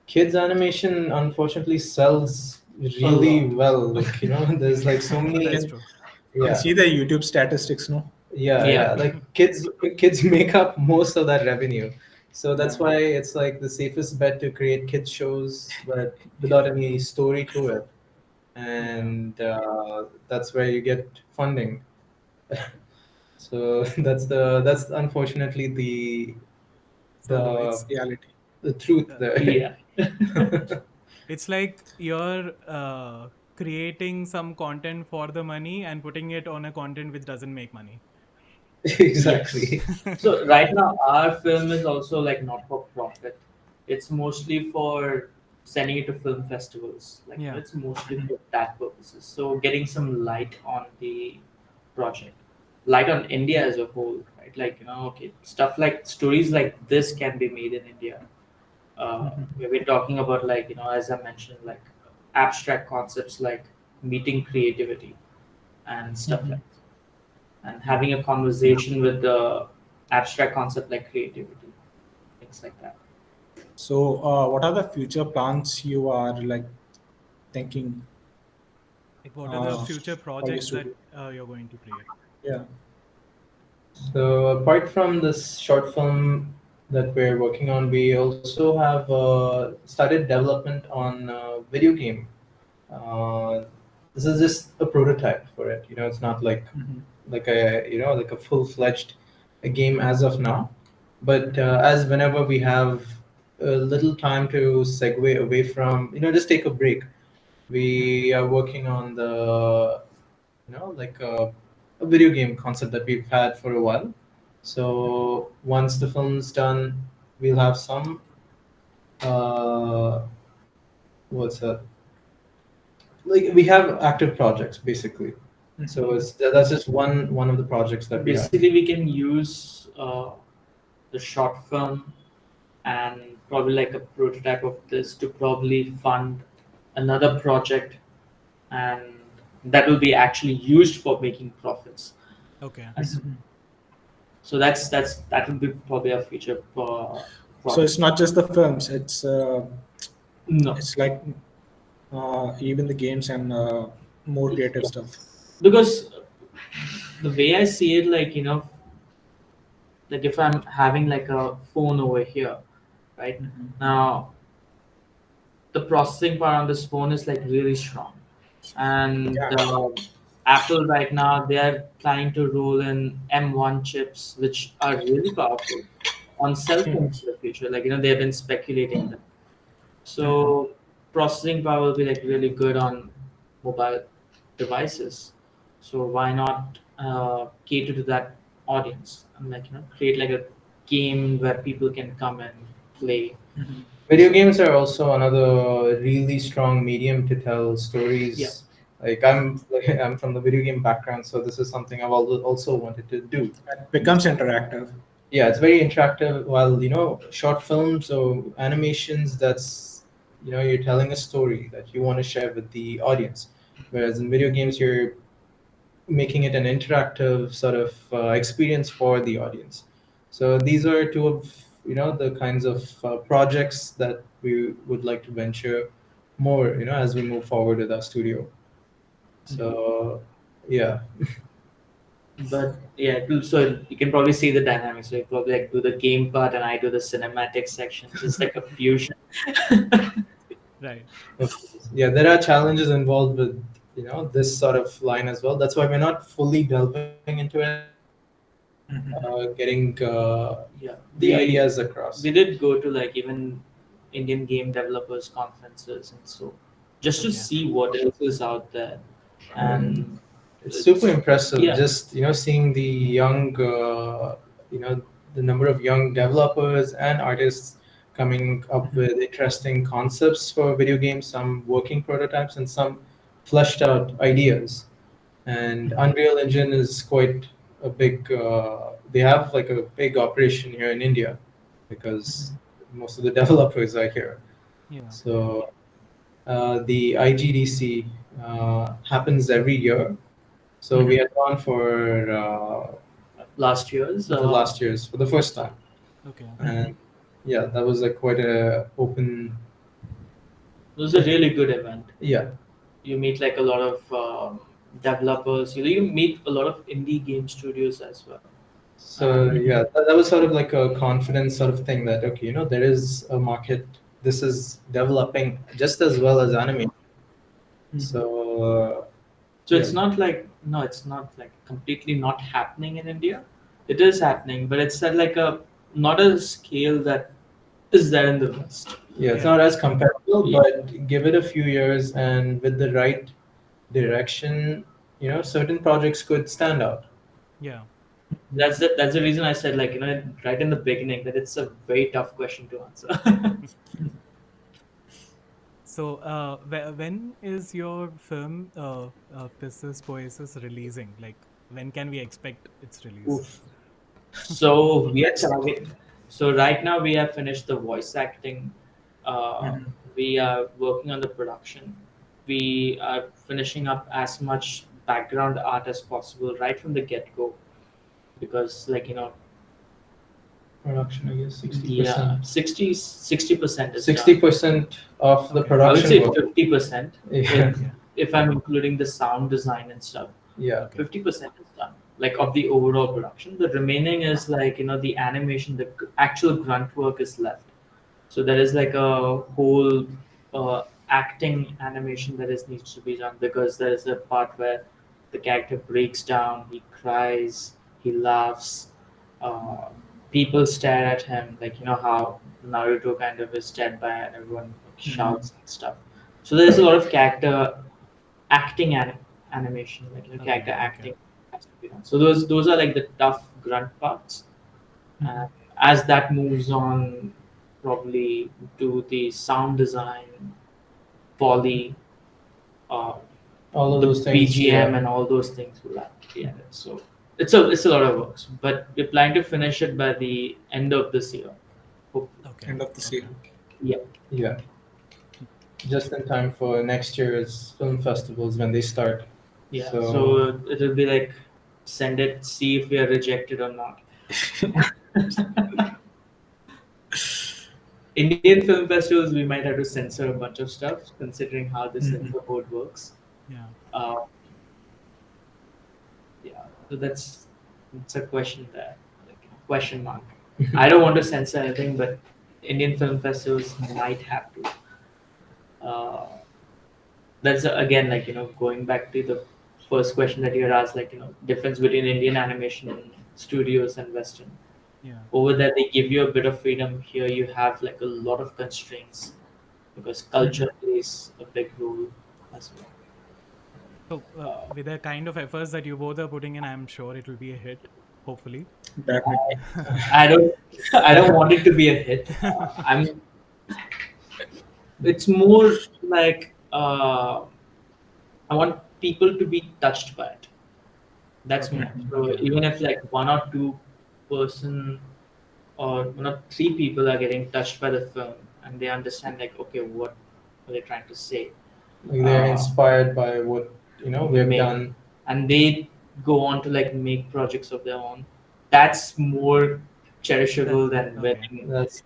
Kids animation unfortunately sells a really lot. well. Like, there's like so you That's many. can true. you can Yeah. see the YouTube statistics, no? Yeah, Yeah. yeah. Like kids make up most of that revenue. So Yeah. that's why it's like the safest bet to create kids shows, but without any story to it. Yeah. And that's where you get funding. So that's unfortunately So the it's Reality. the truth uh, there. Yeah. it's like you're creating some content for the money and putting it on a content which doesn't make money. Yes. Exactly. So right now our film is also like not for profit. It's mostly for sending it to film festivals. Like Yeah. it's mostly for that purposes. So getting some light on the project, light on India as a whole, right? Like okay, stuff like stories like this can be made in India. We're talking about like as I mentioned, like abstract concepts like meeting creativity and stuff like and having a conversation with the abstract concept like creativity, things like that. So, what are the future plans you are like thinking Like what are the uh, future for your projects that studio? you're going to create? Yeah. So apart from this short film that we're working on, we also have started development on video game. Uh, this is just a prototype for it. It's not like a like a full-fledged game as of now. But as whenever we have a little time to segue away from, just take a break. We are working on the like a video game concept that we've had for a while. So once the film's done, we'll have some uh, what's that? Like we have active projects basically. So that's just one of the projects that we have. Basically, we can use the short film and probably like a prototype of this to probably fund another project, and that will be actually used for making profits. Okay. So that will be probably a future So project. it's not just the films. No, It's like even the games and more creative stuff. because the way I see it, like like if I'm having like a phone over here, right now, the processing power on this phone is like really strong, and Yeah. Apple right now they are planning to roll in M1 chips, which are really powerful on cell phones in the future. Like they have been speculating them. So processing power will be like really good on mobile devices. So why not cater to that audience and like create like a game where people can come and play. Video games are also another really strong medium to tell Yeah. stories. I'm from the video game background, so this is something I've also wanted to do. It becomes interactive. Yeah, it's very interactive. While short films or animations, that's you're telling a story that you want to share with the audience. Whereas in video games, you're making it an interactive sort of experience for the audience. So these are two of the kinds of projects that we would like to venture more as we move forward with our studio. So yeah. But yeah, so you can probably see the dynamics. So you probably like do the game part and I do the cinematic section. It's like a fusion. Right. Yeah, there are challenges involved with this sort of line as well. That's why we're not fully delving into it, getting Yeah, the ideas across. we did go to like even Indian game developers conferences and so just to Okay. see what else is out there. And It's super impressive. Yeah. Just seeing the young, the number of young developers and artists coming up with interesting concepts for video games. Some working prototypes and some fleshed out ideas. And Unreal Engine is quite a big. They have like a big operation here in India because most of the developers are here. Yeah. So the IGDC happens every year. So we had gone for last year's the last year's for the first time, Okay. and yeah, that was like quite a open. it was a really good event. Yeah, You meet like a lot of developers. You meet a lot of indie game studios as well. so yeah, that was sort of like a confidence sort of thing that okay, there is a market. This is developing just as well as anime. So So it's yeah. not like no, it's not like completely not happening in India. It is happening, but it's at like a not a scale that is there in the West. Yeah, it's Yeah. not as comparable, Yeah. but give it a few years and with the right direction, certain projects could stand out. Yeah. That's the reason I said like right in the beginning that it's a very tough question to answer. So, when is your film Pistis Poiesis releasing? Like, when can we expect its release? Oof. So we are targeting. So right now we have finished the voice acting. We are working on the production. We are finishing up as much background art as possible right from the get go, because like Production, I guess, 60%. yeah, 60% is done. 60% of the Okay. I would production say work. 50%. Yeah. Yeah. If I'm including the sound design and stuff, Yeah. Okay. 50% is done. like of the overall production. The remaining is like the animation, the actual grunt work is left. So there is like a whole acting animation that is needs to be done, because there is a part where the character breaks down, he cries, he laughs, uh, people stare at him, like how Naruto kind of is stared by and everyone shouts and stuff. So there is a lot of character acting animation, like character acting has to be done. So those are like the tough grunt parts. And as that moves on, probably to the sound design, poly, uh, All of the those things, BGM, yeah. and all those things will have to be added. So it's a lot of work, but we're planning to finish it by the end of this year. Hopefully. Okay. End of this year. Yeah. Yeah, just in time for next year's film festivals when they start. Yeah. So So it'll be like send it, see if we are rejected or not. Indian film festivals, we might have to censor a bunch of stuff, considering how the censor board works. Yeah. Uh, yeah, so that's a question there, like question mark. I don't want to censor anything, but Indian film festivals might have to. That's again, like going back to the first question that you had asked, like difference between Indian animation studios and Western. Yeah. Over there, they give you a bit of freedom. Here, you have like a lot of constraints, because culture plays a big role as well. So, with the kind of efforts that you both are putting in, I'm sure it will be a hit. Hopefully. Definitely. I don't, I don't want it to be a hit. I'm. It's more like I want people to be touched by it. That's more. So Okay. even if like one or two person or one or three people are getting touched by the film, and they understand like, okay, what are they trying to say? like they're Uh, inspired by what we we've make, done. and they go on to like make projects of their own. That's more cherishable than Okay. winning. That's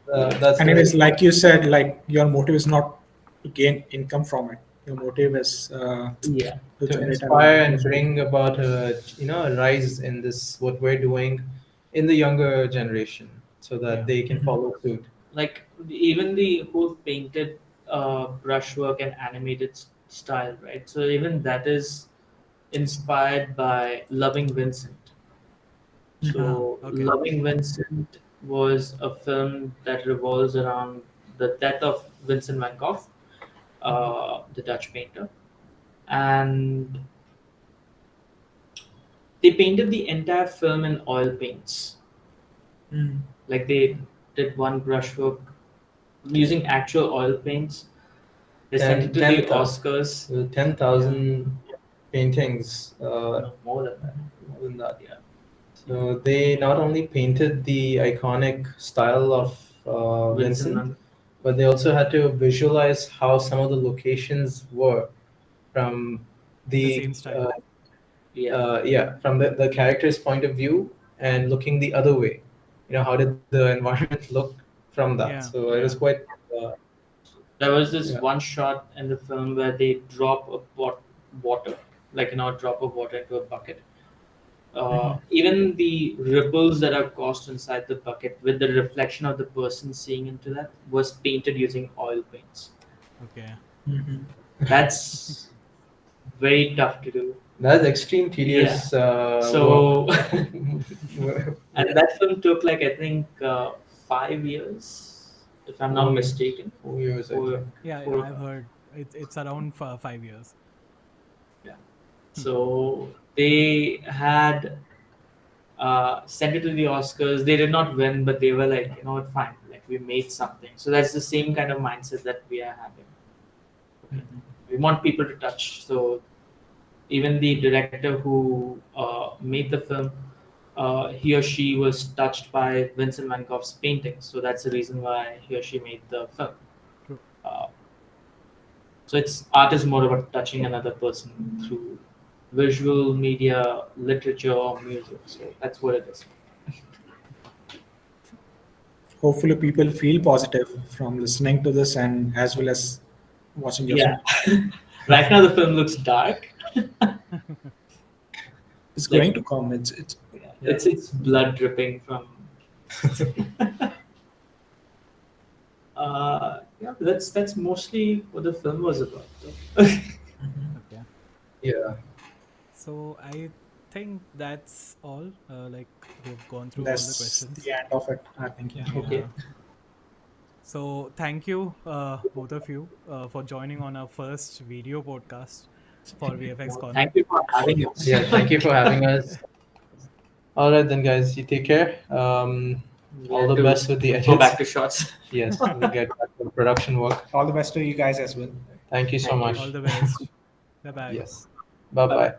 And it the is like you said, like your motive is not to gain income from it. Your motive is Yeah. to to generate a inspire and knowledge. bring about a rise in this what we're doing in the younger generation, so that Yeah. they can follow suit. Like even the whole painted brushwork and animated style, right? So even that is inspired by Loving Vincent. So Okay. Loving Vincent was a film that revolves around the death of Vincent van Gogh, the Dutch painter, and they painted the entire film in oil paints. Like they did one brushwork using actual oil paints. They sent it to the Oscars. 10,000 paintings, No, more than that. more than that. Yeah. So they not only painted the iconic style of Vincent Vincent, van but they also had to visualize how some of the locations were from The the same style. Yeah. from the character's point of view and looking the other way. How did the environment look from that? Yeah. So it was Yeah. quite There was this yeah. one shot in the film where they drop a water, like a drop of water into a bucket. Even the ripples that are caused inside the bucket with the reflection of the person seeing into that was painted using oil paints. Okay. That's very tough to do. That's extreme tedious So, work. and that film took like I think 5 years, if I'm not 4 years. mistaken. 4 years, I Four, think. Yeah, four or I've five. heard it's around 5 years. Yeah. So they had sent it to the Oscars. They did not win, but they were like, fine, like we made something. So that's the same kind of mindset that we are having. We want people to touch. So even the director who made the film, he or she was touched by Vincent van Gogh's paintings. So that's the reason why he or she made the film. True. Uh, so it's art is more about touching another person through visual media, literature, or music. So that's what it is. Hopefully, people feel positive from listening to this and as well as watching your Yeah. film. Right now the film looks dark. It's going to come. It's It's blood dripping from. Yeah, that's mostly what the film was about. Okay. Yeah. So I think that's all. Like we've gone through all the that's questions. the end of it. I think. Yeah. Okay. Yeah. So thank you, both of you, for joining on our first video podcast for VFX Corner. Thank you for having us. Yeah. Thank you for having us. All right then, guys. You take care. All the best with the edits. Go back to shots. Yes, we'll get back to production work. All the best to you guys as well. Thank you so Thank you. much. All the best. Bye bye. Yes. Bye bye.